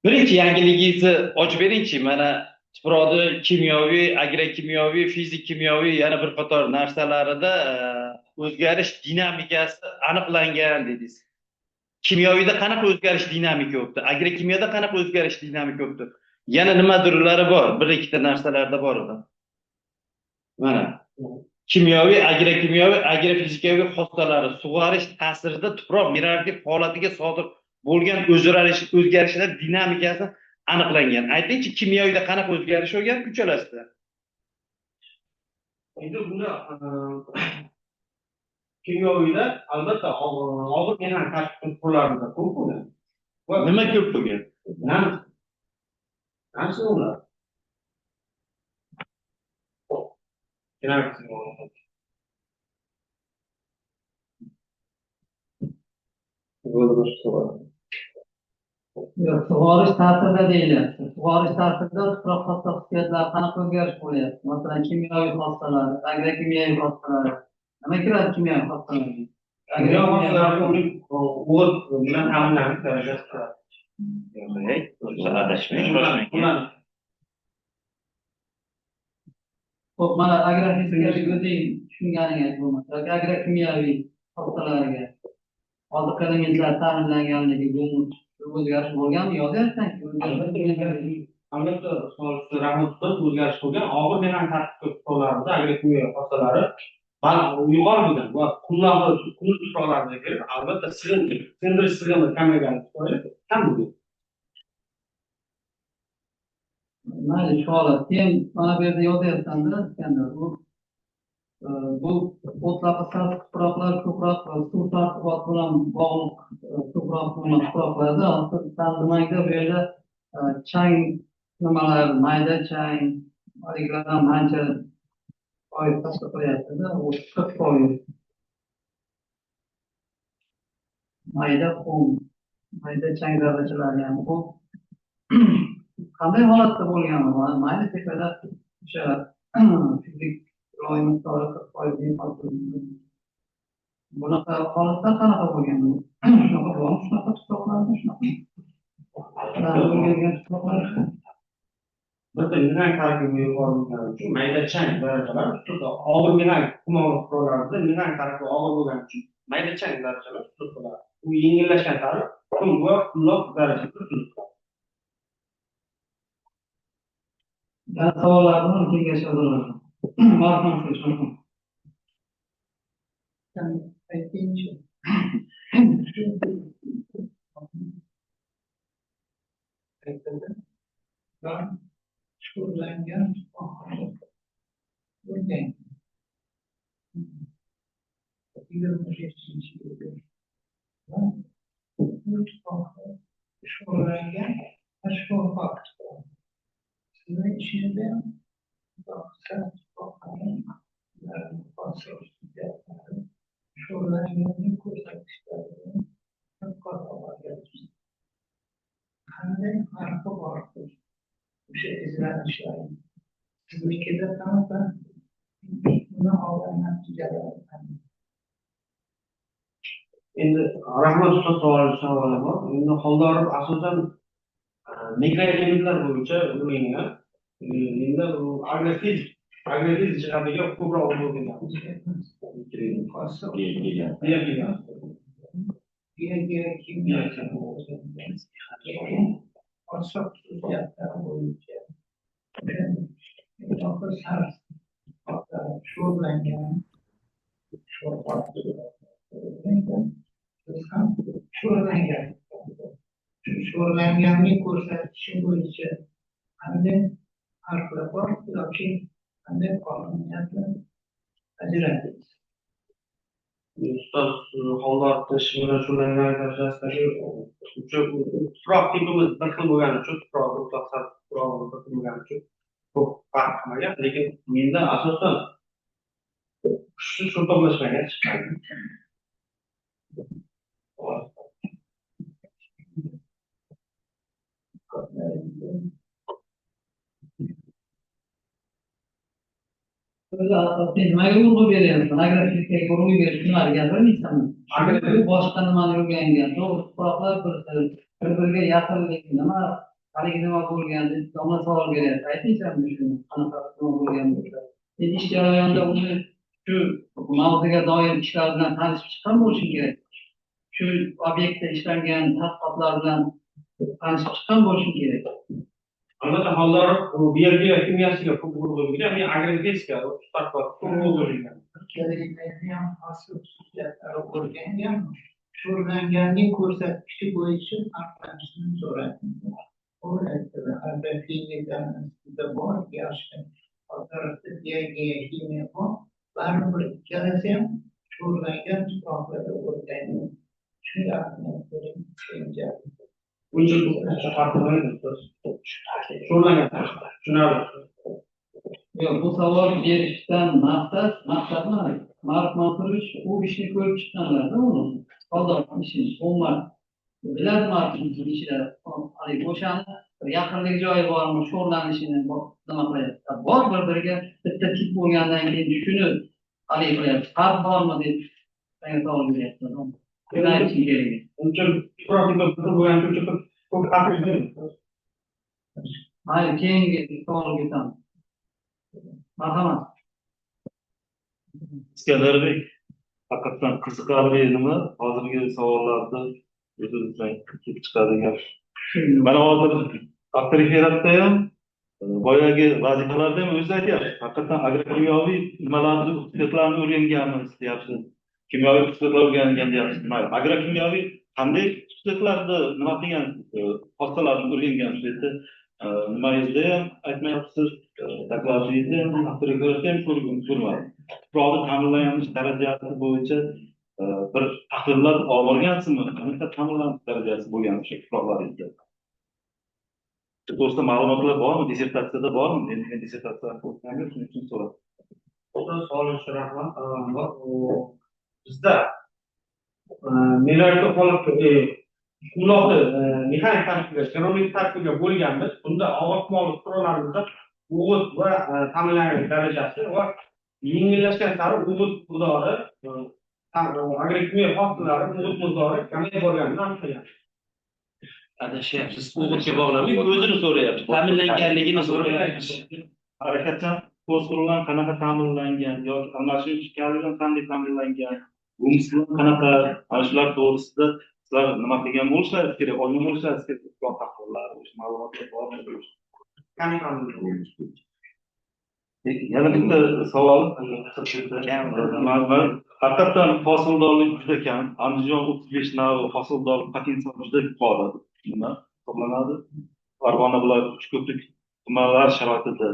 E: Birinchi yangiligingizni ochib beringchi, mana tuproqni kimyoviy, agrokimyoviy, fizik kimyoviy yana bir qator narsalarida o'zgarish dinamikasi aniqlangan dedingiz. Kimyoviyda qanaqa o'zgarish dinamika o'tdi? Agrokimyoda qanaqa o'zgarish dinamika o'tdi? Yana nimadirlari bor, bir ikkita narsalarda bor edi. Mana kimyoviy, agrokimyoviy, agrofizikaviy xossalari sug'orish ta'sirida tuproq minerallik holatiga sodir bo'lgan o'zgarishlar dinamikasi aniqlangan. Aytingchi, kimyoviy qanaqa o'zgarish bo'lgan kuchalasida?
C: Endi bunda kimyoviyda albatta og'ir mehnat tashkil turlarida ko'p bo'lgan.
E: Nima ko'p bo'lgan?
C: Nam sig'imlar.
A: Yo'q, sug'orish ta'sirida deyilyapti. Sug'orish ta'sirida tuproq hosil xususiyatlari qanaqa o'zgarish bo'lyapti? Masalan, kimyoviy xossalar, agrokimyoviy xossalar. Nima kiradi kimyoviy xossalarga?
C: Agrokimyoviy o't bilan ta'minlanish darajasi.
A: Xo'p, mana agrofizikaviy o'zing tushunganing aytib bo'lmasa, agrokimyoviy xossalarga oziq elementlar ta'minlanganligi, humus, O'zgarish bo'lganmi? Yozyapsan-ki,
C: Albatta, solishda rahmat o'zgarish bo'lgan. Og'ir mexanik tartibga tuproqlarida agrokimyo hossalari yuqori bo'lgan va qumlar tuproqlarida kirib, albatta sindirish sig'imi kamayganligi tufayli kam bo'lgan.
A: mayli shu holat. Keyin mana bu yerda yozyapsanda, Iskandar, bu o'tloqqa sariq tuproqlar ko'proq suv tartiboti bilan bog'liq ko'proq tuproqlarda tanimangda bu yerda chang nimalar, mayda chang, haligilardan ancha foiz tashkil qilyapti-da, u 40%. Mayda qum, mayda chang zarrachalari ham bu qanday holatda bo'lgan? Mayli tepada o'sha fizik loy miqdori 40%. Bunaqa holatlar qanaqa bo'lgan? Shunaqa bormi? Shunaqa tuproqlarda shunaqa? O'rgangan tuproqlar.
C: Bitta mexanik tarkibi yuqori bo'lgani uchun mayda chang darajalar og'ir mexanik tuproqlarda mexanik tarkibi og'ir bo'lgani uchun mayda chang darajalar tutiladi. U yengillashgan sari qum va qumloq darajada tutiladi.
A: Ben savollarni kengash olaman. Marhamat qilishim. Aytingchi. Ben shug'ullangan bo'lgan. 27 yilda shug'ullangan mashhur fakt. Sizning ishingizda ham shug'ullanganning ko'rsatkichlarini qanday farqi bor o'sha izlanishlar siznikida qanaqa buni olgan natijalar
C: Endi rahmat ustoz savoli bor. Endi Xoldorov asosan mikroelementlar bo'yicha o'rgangan. Endi agressiv jihatiga ko'proq o'rgangan.
A: sho'rlanganlik ko'rsatkichi bo'yicha qanday farqlar bor yoki qanday qonuniyatni ajratasiz?
C: Ustoz Xoldorov tish bilan shug'ullangan darajasidagi tuproq tipimiz bir xil bo'lgani uchun tuproq bir xil bo'lgani uchun ko'p farq qilmagan, lekin menda asosan shu to'qnashmagan chiqqan. Nimaga urg'u beryapsan? Agressivga urg'u berish nimaga gapirmaysanmi? Bu boshqa nimani o'rgangan? To'g'ri, tuproqlar bir-biriga yaqinlik nima, haligi nima bo'lgan deb domla savol beryapti. Aytmaysanmi shuni? Qanaqa nima bo'lgan bo'lsa? Ish jarayonida uni shu mavzuga doir ishlar bilan tanishib chiqqan bo'lishing kerak. Shu obyektda ishlangan tadqiqotlar bilan tanishib chiqqan bo'lishing kerak. Albatta Xoldorov biologiya kimyosiga ko'p urg'u bergan, men agrotexnika tadqiqot ko'p urg'u bergan.
A: Sho'rlanganlik ko'rsatkichi bo'yicha aniqlanishini so'radim. U aytdi, albatta fizikada bor, yaxshi. Hozirda kimyo bor, baribir ikkalasi ham sho'rlangan tuproqlarda o'rgangan. Shu yaxshi.
C: Uncha farqi bo'lmaydi. Sho'rlangan tushunarli.
A: Yo'q, bu savol berishdan maqsad nima? Mark Mansurovich u ishni ko'rib chiqqanlarda uni Xoldorov ishini umuman biladi Markning ishlari. O'shani yaqinlik joyi bormi, sho'rlanishini nima qilyapti? Bor bir-biriga bitta tip bo'lgandan keyin shuni hal qilyapti. Farq bormi deb savol beryapti.
C: Uncha tuproq bo'lgan uchun ko'p farq bo'lmaydi.
A: Mayli, keyingi savolga o'tamiz. Marhamat.
F: Iskandarbek, haqiqatdan qiziqarli nima hozirgi savollarda
E: o'zimizdan kelib chiqadigan. Mana hozir avtoriferatda ham boyagi vazifalarda ham o'zi aytyapti. Haqiqatan agrokimyoviy nimalarni xususiyatlarini o'rganganmiz deyapsiz. Kimyoviy xususiyatlar o'rgangan deyapsiz. Agrokimyoviy qanday xususiyatlarni nima qilgan hossalarni o'rgangansiz deb nimayizda ham aytmayapsiz. Dokladingizda ham avtoriferatda ham ko'rmadim. Tuproqni ta'minlanish darajasi bo'yicha bir tahlillar olib borgansizmi? Qanaqa ta'minlanish darajasi bo'lgan o'sha tuproqlaringizda? To'g'risida ma'lumotlar bormi? Dissertatsiyada bormi? Men dissertatsiya o'qiganman, shuning uchun so'radim.
C: Savol uchun rahmat. Avvalambor, bizda me'yorga qolib uloqni mexanik tarkibga, genomik tarkibga bo'lganmiz. Bunda og'ir qumoli tuproqlarimizda o'g'it va ta'minlanish darajasi va yengillashgan sari o'g'it miqdori, agrokimyo hosilari o'g'it miqdori kamayib borganini aniqlagan.
E: Adashyapsiz. O'g'itga bog'lamay o'zini so'rayapsiz. Ta'minlanganligini so'rayapsiz. Harakatchan fosforlar qanaqa ta'minlangan yoki almashinuv kaliylar qanday ta'minlangan, humuslar qanaqa, ana shular to'g'risida sizlar nima qilgan bo'lishlaringiz kerak, oydin bo'lishlaringiz kerak. Ko'proq tahlillar, o'sha ma'lumotlar bormi? Yana bitta savol. Haqiqatan hosildorlik juda kam. Andijon 35 navi hosildor potensial juda yuqori. Nima hisoblanadi? Farg'ona viloyati Uchko'prik tumanlar sharoitida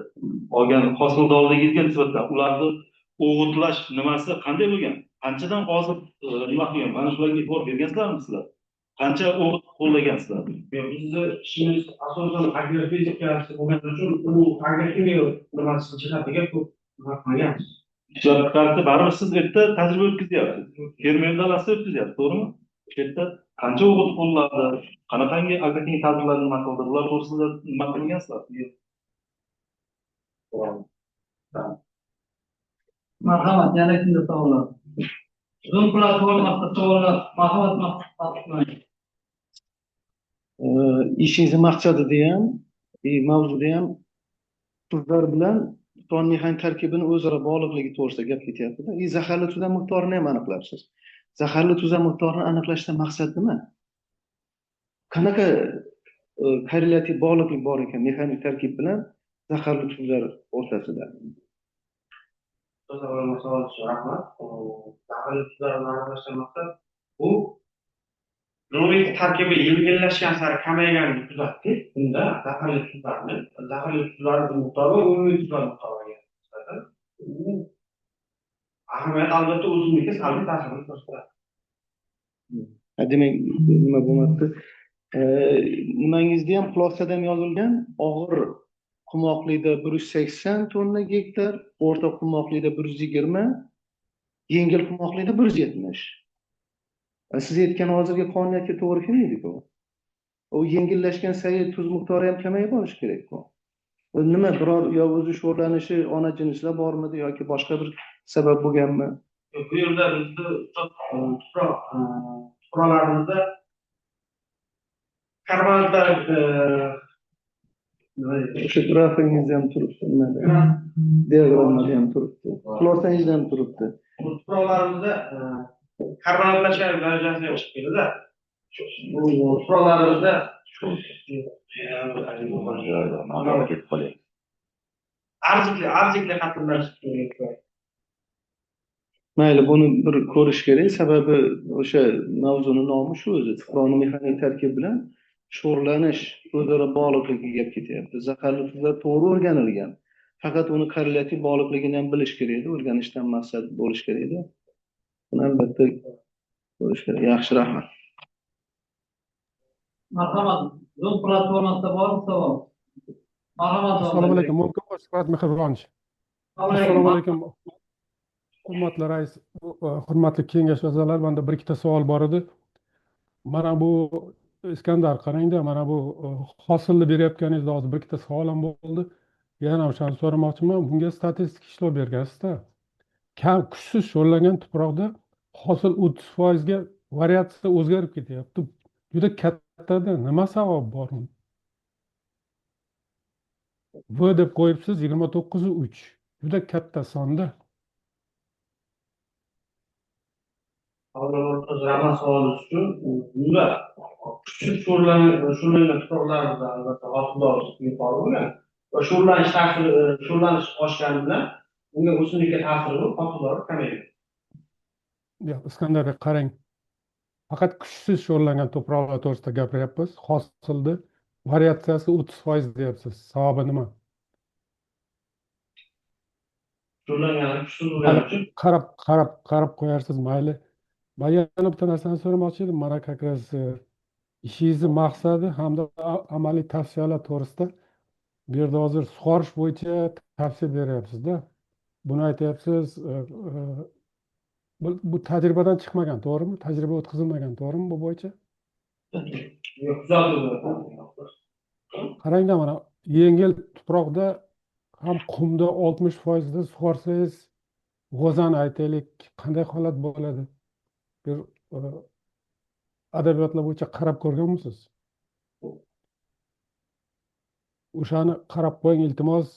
E: olgan hosildorligingizga nisbatan ularni o'g'itlash nimasi qanday bo'lgan? Qanchadan hozir nima qilgan? Mana shularga e'tibor bergansizlarmi sizlar? Qancha o'g'it qo'llagansizlar?
C: Bizni ishimiz asosan agrofizika bo'lgani uchun u agrokimyo nimasi jihatiga ko'p vaqt qilganmiz.
E: Shular qarashda baribir siz erta tajriba o'tkazyapsiz. Fermer dalasida o'tkazyapsiz, to'g'rimi? Shu yerda qancha o'g'it qo'lladi, qanaqangi agrokimyo tadbirlar nima qildi, bular to'g'risida nima qilgansizlar?
A: Marhamat, yana kimda savollar? Zoom platformasida savollar, marhamat.
F: Ishingizni maqsadida ham, mavzuda ham tuzlar bilan son mexanik tarkibini o'zaro bog'liqligi to'g'risida gap ketyapti-da. Zaharli tuzlar miqdorini ham aniqlabsiz. Zaharli tuzlar miqdorini aniqlashdan maqsad nima? Qanaqa korrelyativ bog'liqlik bor ekan mexanik tarkib bilan zaharli tuzlar o'rtasida?
C: Savol uchun rahmat. Zaharli tuzlarni aniqlashdan maqsad bu genomik tarkibi yengillashgan sari kamayganini kuzatdik. Bunda zaharli tuzlarning miqdori va umumiy tuzlar miqdoriga nisbatan u ahamiyat albatta o'zimizga salbiy ta'sir ko'rsatadi.
F: Demak, nima bo'lmoqda? Nimangizda ham xulosada ham yozilgan, og'ir qumloqlikda 180 tonna gektar, o'rta qumloqlikda 120, yengil qumloqlikda 170. Siz aytgan hozirgi qonuniyatga to'g'ri kelmaydi-ku. U yengillashgan sayi tuz miqdori ham kamayib borishi kerak-ku. Nima biror yo o'zi sho'rlanishi ona jinslar bormidi yoki boshqa bir sabab bo'lganmi?
C: Bu yerda bizni tuproqlarimizda karbonatlar
F: O'sha grafingizda ham turibdi, nimada? Diagramda ham turibdi. Xulosangizda ham turibdi.
C: tuproqlarimizda karbonatlashish darajasi ham chiqib keladi. Bu tuproqlarimizda arzikli qatlamlar chiqib keladi.
F: Mayli, buni bir ko'rish kerak. Sababi o'sha mavzuning nomi shu o'zi. Tuproqning mexanik tarkibi bilan sho'rlanish o'zaro bog'liqligiga gap ketyapti. Zaharli tuzlar to'g'ri o'rganilgan. Faqat uni korrelyativ bog'liqligini ham bilish kerak edi, o'rganishdan maqsad bo'lish kerak edi. Buni albatta ko'rish kerak. Yaxshi, rahmat.
A: Marhamat, Zoom platformasida bormi savol? Marhamat.
D: Assalomu alaykum. Mumkin bo'lsa, Shuhrat Mehribonich. Assalomu alaykum. Hurmatli rais, hurmatli kengash a'zolari, menda bir ikkita savol bor edi. Mana bu Iskandar, qarangda, mana bu hosilni berayotganingizda hozir bir ikkita savolim bo'ldi. Yana o'shani so'ramoqchiman. Bunga statistik ishlov bergansiz-da. Kam kuchsiz sho'rlangan tuproqda hosil 30% ga variatsiya o'zgarib ketyapti. Juda kattada nima sabab bor? V deb qo'yibsiz 29.3. Juda katta sonda.
C: Rahmat savol uchun. Bunda kuchsiz sho'rlangan tuproqlarda albatta hosildorlik yuqori bo'ladi va sho'rlanish ta'siri sho'rlanish oshgani bilan unga o'simlikka ta'siri bo'lib hosildorlik kamayadi.
D: Yo'q, Iskandar aka, qarang. Faqat kuchsiz sho'rlangan to'proqlar to'g'risida gapiryapmiz. Hosilni variatsiyasi 30% deyapsiz. Sababi nima?
C: Sho'rlangan kuchsiz bo'lgani uchun
D: Qarab qo'yarsiz, mayli. Men yana bitta narsani so'ramoqchi edim. Mana как раз ishingizni maqsadi hamda amaliy tavsiyalar to'g'risida bu yerda hozir sug'orish bo'yicha tavsiya beryapsiz-da. Buni aytyapsiz, bu tajribadan chiqmagan, to'g'rimi? Tajriba o'tkazilmagan, to'g'rimi bu bo'yicha? Qarangda, mana yengil tuproqda ham qumda 60% sug'orsangiz, g'o'zan aytaylik, qanday holat bo'ladi? Bir adabiyotlar bo'yicha qarab ko'rganmisiz? O'shani qarab qo'ying iltimos.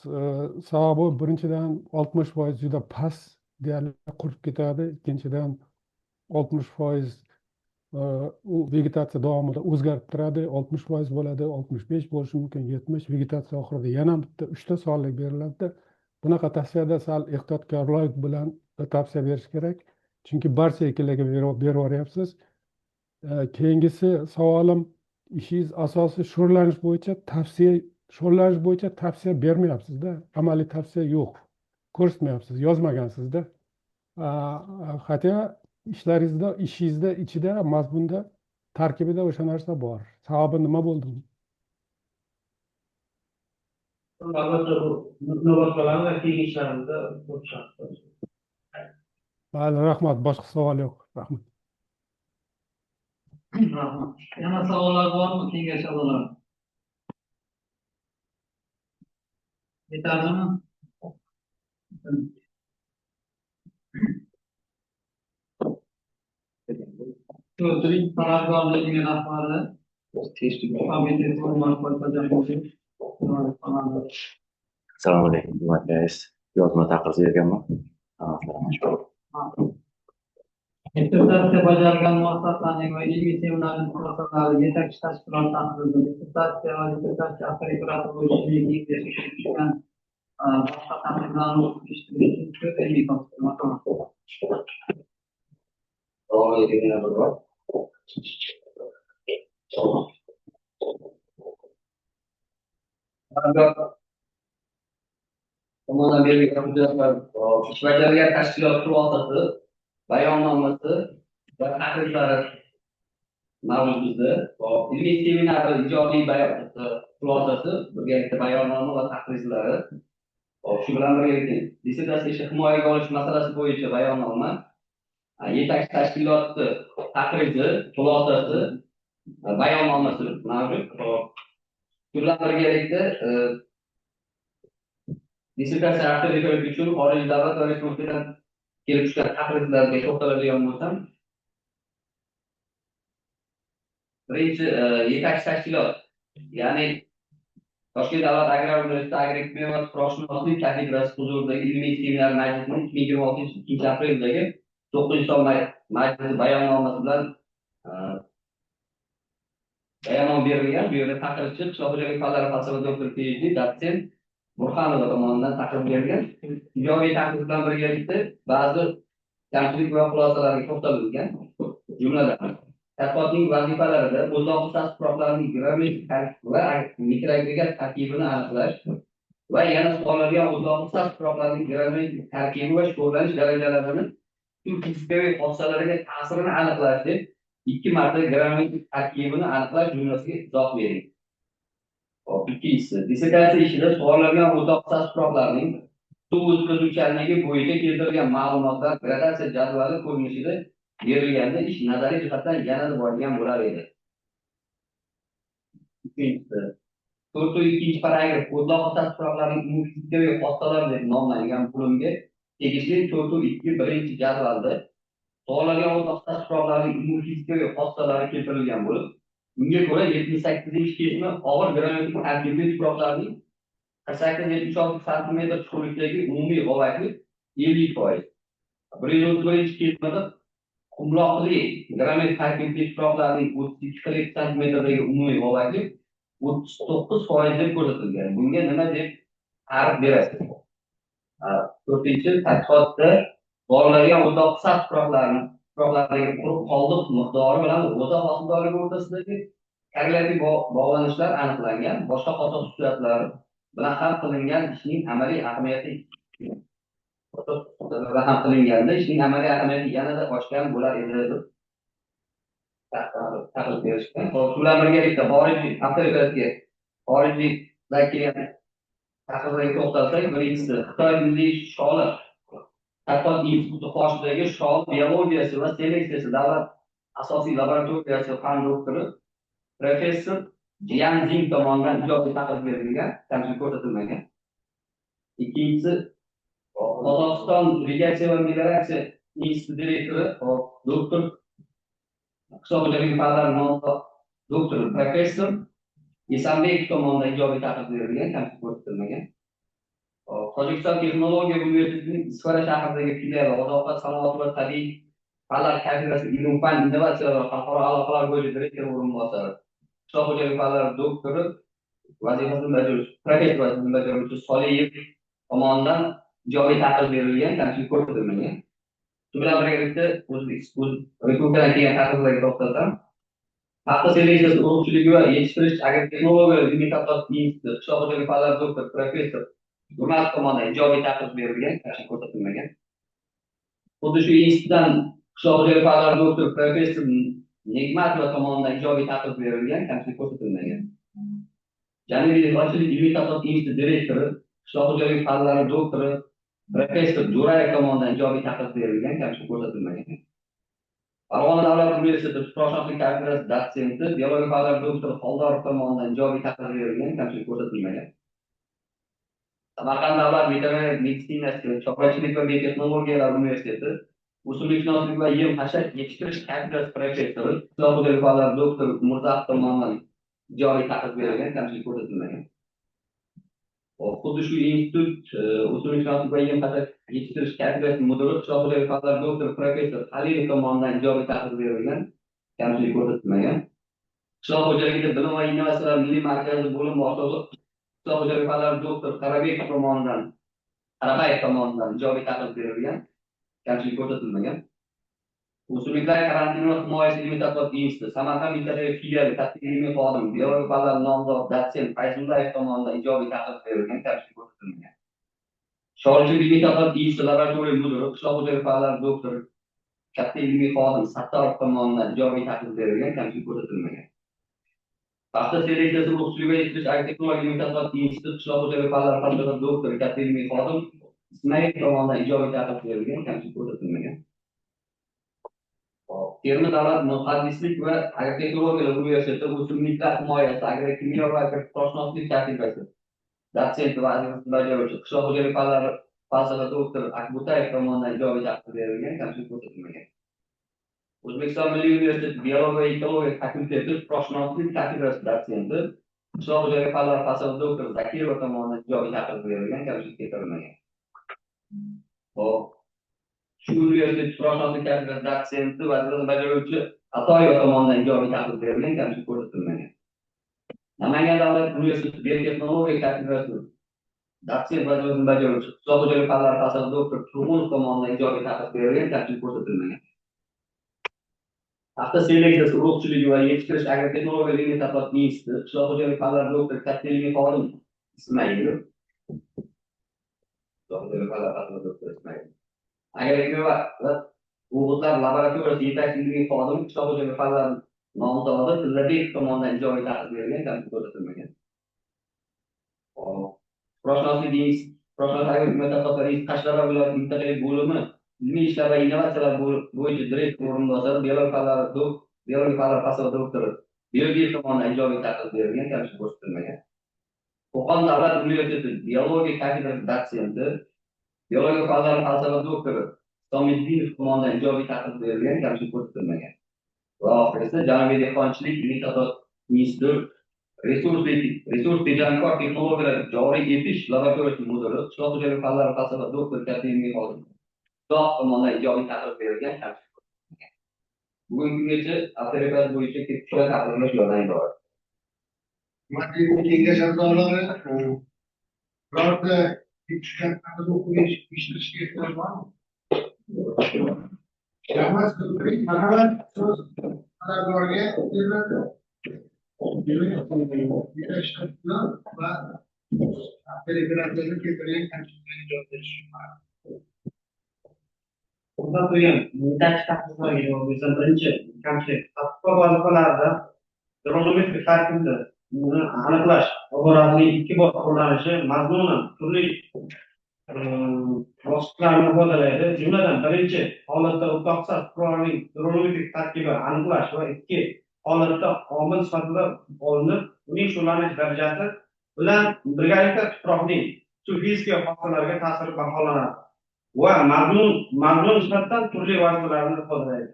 D: Sababi birinchidan 60% juda past deyarli qurib ketadi. Ikkinchidan 60% u vegetatsiya davomida o'zgarib turadi. 60% bo'ladi, 65 bo'lishi mumkin, 70. Vegetatsiya oxirida yana bitta 3 ta sonlik beriladi. Bunaqa tavsiyada sal ehtiyotkorlik bilan tavsiya berish kerak. Chunki barcha ekinlarga berib yuboryapsiz. Keyingisi savolim, ishingiz asosiy sho'rlanish bo'yicha tavsiya bermayapsiz-da. Amaliy tavsiya yo'q. Ko'rsatmayapsiz, yozmagansiz-da. Hatto ishingizda ichida, mazmunda, tarkibida o'sha narsa bor. Sababi nima bo'ldi?
C: albatta bu innovatsiyalarni va keyingi ishlarimizda ko'rishamiz.
D: Mayli, rahmat. Boshqa savol yo'q. Rahmat.
A: Rahmat. Yana savollar bormi? Kengash a'zolari. Yetarlimi? Ko'rdiring, qarorgohligining rahbari Komitet
G: Assalomu alaykum, hurmatli rais. Yozma taqriz berganman.
A: Dissertatsiya bajargan muassasaning va ilmiy seminarning xulosalari yetakchi tashkilot taqdirida dissertatsiya va dissertatsiya aksariyati bo'yicha ilmiy kengash tushgan boshqa taqdirlarni o'qitish uchun ko'p ilmiy
B: tomonidan berilgan hujjatlar, ish bajargan tashkilot xulosalari, bayonnomasi va tahlillari mavjud bizda. Ilmiy seminar ijodiy xulosasi, birgalikda bayonnoma va tahlillari. Shu bilan birgalikda dissertatsiya ishi himoyaga olish masalasi bo'yicha bayonnoma, yetakchi tashkilotni tahriri, xulosasi, bayonnomasi mavjud. Shu bilan birgalikda dissertatsiya haqida ko'rish uchun xorijiy davlat va respublikadan kelib tushgan tahlillarga to'xtaladigan bo'lsam, birinchi yetakchi tashkilot, ya'ni Toshkent davlat agrar universiteti agrarximya va tuproqshunoslik kafedrasi huzuridagi ilmiy seminar majlisining 2026 2 apreldagi 9-son majlisi bayonnomasi bilan bayonnoma berilgan. Bu yerda taqdirchi qishloq xo'jaligi fanlari falsafa doktor PhD dotsent Burxanova tomonidan taqdim berilgan. Ijobiy tahdid bilan birgalikda ba'zi kamchilik va xulosalarga to'xtalilgan. Jumladan, tadqiqotning vazifalarida o'rtoqli tuproqlarning grammatik va mikroagregat tarkibini aniqlash va yana so'raladigan o'rtoqli tuproqlarning grammatik tarkibi va sho'rlanish darajalarini fizikaviy hodisalarga ta'sirini aniqlash deb 2 marta grammatik tarkibini aniqlash jumlasiga izoh bering. Ikkinchisi, dissertatsiya ishida sug'oriladigan o'rtoqli tuproqlarning suv o'tkazuvchanligi bo'yicha keltirilgan ma'lumotlar gradatsiya jadvali ko'rinishida berilganda ish nazariy jihatdan yanada boygan bo'lar edi. Uchinchisi, 4.2 paragraf o'rtoqli tuproqlarning umumiy xossalari deb nomlangan bo'limga tegishli 4.2 birinchi jadvalda sug'oriladigan o'rtoqli tuproqlarning umumiy xossalari keltirilgan bo'lib, unga ko'ra 78-kesma og'ir granitik tarkibli tuproqlarning 48-76 sm chuqurlikdagi umumiy g'ovaklik 50%. 131-kesmada qumloqli granit tarkibli tuproqlarning 32 santimetrdagi umumiy g'ovaklik 39% deb ko'rsatilgan. Bunga nima deb ta'rif berasiz? To'rtinchi, tadqiqotda boriladigan o'ta saf tuproqlardagi quruq qoldiq miqdori bilan o'ta hosildorligi o'rtasidagi korrelyativ bog'lanishlar aniqlangan. Boshqa qator xususiyatlar bilan ham qilingan ishning amaliy ahamiyati yanada oshgan bo'lar edi deb tahlil berishgan. Shular birgalikda xorijlikdan kelgan tahlillarga to'xtalsak, birinchisi Xitoy Milliy sholi tadqiqot instituti qoshidagi shol biologiyasi va seleksiyasi davlat asosiy laboratoriyasi fan doktori professor Jian Jing tomonidan ijobiy tahlil berilgan, kamchilik ko'rsatilmagan. Ikkinchisi Qozog'iston irrigatsiya va melioratsiya instituti direktori doktor qishloq xo'jaligi fanlari nomzod doktor professor Esanbekov tomonidan ijobiy tahlil berilgan, kamchilik ko'rsatilmagan. Tojikiston texnologiya universitetining Isfara shahridagi filiali oziq-ovqat sanoati va tabiiy fanlar kafedrasi ilm-fan innovatsiyalar va xalqaro aloqalar bo'yicha direktor o'rinbosari qishloq xo'jaligi fanlari doktori vazifasini bajaruvchi Soliyev tomonidan ijobiy tahlil berilgan, kamchilik ko'rsatilmagan. Shu bilan birgalikda respublikadan kelgan tahlillarga to'xtalsam, paxta seleksiyasi urug'chiligi va yetishtirish agrotexnologiyalar ilmiy tadqiqot instituti qishloq xo'jaligi fanlari doktori professor Jurnalist tomonidan ijobiy taklif berilgan, kamchilik ko'rsatilmagan. Xuddi shu institutdan qishloq xo'jaligi fanlari doktor professor Nigmatova tomonidan ijobiy taklif berilgan, kamchilik ko'rsatilmagan. Janubiy dehqonchilik ilmiy tadqiqot instituti direktori qishloq xo'jaligi fanlari doktori professor Jo'rayev tomonidan ijobiy taklif berilgan, kamchilik ko'rsatilmagan. Farg'ona davlat universiteti tuproqshunoslik kafedrasi dotsenti biologiya fanlari doktori Xoldorov tomonidan ijobiy taklif berilgan, kamchilik ko'rsatilmagan. Samarqand davlat veterinariya meditsinasi, chorvachilik va biotexnologiyalar universiteti o'simlikshunoslik va yem-hashar yetishtirish kafedrasi professori qishloq xo'jaligi fanlari doktor Murzaxon tomonidan ijobiy taklif berilgan, kamchilik ko'rsatilmagan. Xuddi shu institut o'simlikshunoslik va yem-hashar yetishtirish kafedrasi mudiri qishloq xo'jaligi fanlari doktor professor Halilov tomonidan ijobiy taklif berilgan, kamchilik ko'rsatilmagan. Qishloq xo'jaligida bilim va innovatsiyalar milliy markazi bo'lim boshlig'i qishloq xo'jaligi fanlari doktor Qarabekov tomonidan ijobiy taklif berilgan, kamchilik ko'rsatilmagan. O'simliklar karantini va himoyasi ilmiy tadqiqot instituti Samarqand viloyatidagi filiali katta ilmiy xodim biologiya fanlari nomzod dotsent Fayzullayev tomonidan ijobiy taklif berilgan, kamchilik ko'rsatilmagan. Shoirchilik ilmiy tadqiqot instituti laboratoriya mudiri qishloq xo'jaligi fanlari doktori katta ilmiy xodim Sattorov tomonidan ijobiy taklif berilgan, kamchilik ko'rsatilmagan. Paxta seleksiyasi urug'chilik va yetishtirish agrotexnologiya ilmiy tadqiqot instituti qishloq xo'jaligi fanlari fakulteti doktori katta ilmiy xodim Ismail tomonidan ijobiy taklif berilgan, kamchilik ko'rsatilmagan. Termiz davlat muhandislik va agrotexnologiyalar universiteti o'simliklar himoyasi agrokimyo va agroqo'shnoslik kafedrasi dotsenti vazifasini bajaruvchi qishloq xo'jaligi fanlari falsafa doktori Akbutayev tomonidan ijobiy taklif berilgan, kamchilik ko'rsatilmagan. O'zbekiston Milliy universiteti biologiya va ekologiya fakulteti tuproqshunoslik kafedrasi dotsenti qishloq xo'jaligi fanlari falsafa doktori Zakirova tomonidan ijobiy taklif berilgan, kamchilik keltirilmagan. Shu universitet tuproqshunoslik kafedrasi dotsenti vazifasini bajaruvchi Atoyeva tomonidan ijobiy taklif berilgan, kamchilik ko'rsatilmagan. Namangan davlat universiteti biotexnologiya kafedrasi dotsent vazifasini bajaruvchi qishloq xo'jaligi fanlari falsafa doktori Turg'unov tomonidan ijobiy taklif berilgan, kamchilik ko'rsatilmagan. Paxta seleksiyasi urug'chiligi va yetishtirish agrotexnologiyalar ilmiy tadqiqot instituti qishloq xo'jaligi fanlari doktori katta ilmiy xodim Ismailov agrokimyo va o'g'itlar laboratoriyasi yetakchi ilmiy xodim qishloq xo'jaligi fanlari nomzodi Tillabekov tomonidan ijobiy taklif berilgan, kamchilik ko'rsatilmagan. Tuproqshunoslik ilmiy tadqiqotlar Qashqadaryo viloyati mintaqaviy bo'limi ilmiy ishlar va innovatsiyalar bo'yicha direktor o'rinbosari biologiya fanlari falsafa doktori Berdiyev tomonidan ijobiy taklif berilgan, kamchilik ko'rsatilmagan. Qo'qon davlat universiteti biologiya kafedrasi dotsenti biologiya fanlari falsafa doktori Somiddinov tomonidan ijobiy taklif berilgan, kamchilik ko'rsatilmagan. Va oxirida Janubiy dehqonchilik ilmiy tadqiqot instituti resurs tejamkor texnologiyalar joriy etish laboratoriyasi mudiri qishloq xo'jaligi fanlari falsafa doktori katta ilmiy xodim tomonidan ijobiy taklif berilgan, kamchilik ko'rsatilmagan. Bugungi kungacha avtoritet bo'yicha ketishlar taqdirlash yo'ldan iborat.
F: Matematik kengash a'zolari birorta tushgan haqida o'qish eshitishga ehtiyoj bormi? Yalnız marhamat so'z qarorgohga beriladi. Va telegraflarni keltirgan kamchiliklarga javob berish.
C: Bundan bo'lgan yetakchi taxsislarga javob bersam, birinchi kamchilik tadqiqot vazifalarida dronometrik tarkibda buni aniqlash apparatining ikki bor qo'llanishi mazmunan turli vositalarni ifodalaydi. Jumladan, birinchi holatda o'rtoqsiz fuqaroning dronometrik tarkibi aniqlash va ikki holatda omil sifatida olinib, uning suvlanish darajasi bilan birgalikda tuproqning suv-fizika xosalariga ta'siri baholanadi va mazmun sifatdan turli vazifalarni ifodalaydi.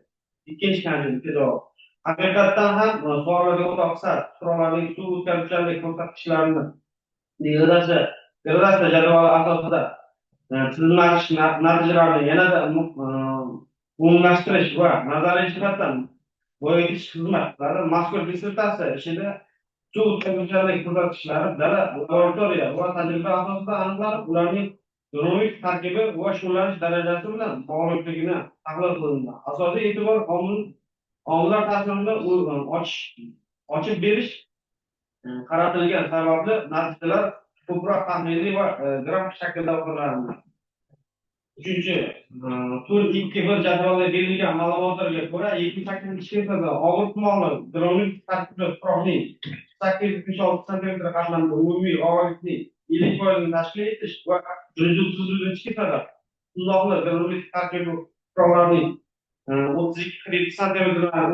C: Ikkinchi kamchilikka javob. Haqiqatdan ham savollarga o'rtoqsiz fuqarolarning suv o'tkazuvchanlik ko'rsatkichlarini degradatsiya jadvali asosida tizimlash natijalarini yanada umumlashtirish va nazariy jihatdan boyitish xizmatlari mazkur dissertatsiya ishida suv o'tkazuvchanlik ko'rsatkichlari dala laboratoriya va tajriba asosida aniqlanib, ularning dronometrik tarkibi va suvlanish darajasi bilan bog'liqligini tahlil qilindi. Asosiy e'tibor omillar ta'sirida ochib berish qaratilgan sababli natijalar ko'proq tahliliy va grafik shaklda o'qiriladi. Uchinchi, tur 2.1 jadvalda berilgan ma'lumotlarga ko'ra 2008-yilda og'ir tumonli dronometrik tarkibli tuproqning 876 sm qatlamida umumiy og'irlikning 50% tashkil etish va 130-kesada undoqli dronometrik tarkibli tuproqlarning 32 sm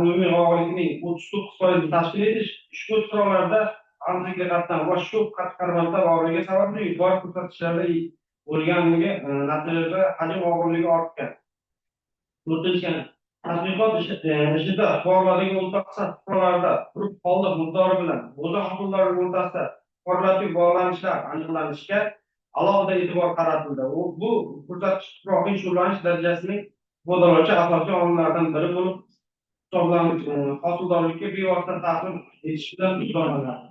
C: umumiy og'irlikning 39% tashkil etish ushbu tuproqlarda aniqlikdan va shu qatqarmada og'irligi sababli yuqori ko'rsatkichlarda bo'lganligi natijada hajm og'irligi ortgan. To'rtinchi, tadqiqot ishida fuqarolarning o'rtoqsiz fuqarolarda turib qoldiq miqdori bilan o'zi hududlari o'rtasida korrelativ bog'lanishlar aniqlanishiga alohida e'tibor qaratildi. Bu ko'rsatkich tuproqning suvlanish darajasining ifodalovchi asosiy omillardan biri bo'lib hisoblanib, hosildorlikka bevosita ta'sir etishi bilan izohlanadi.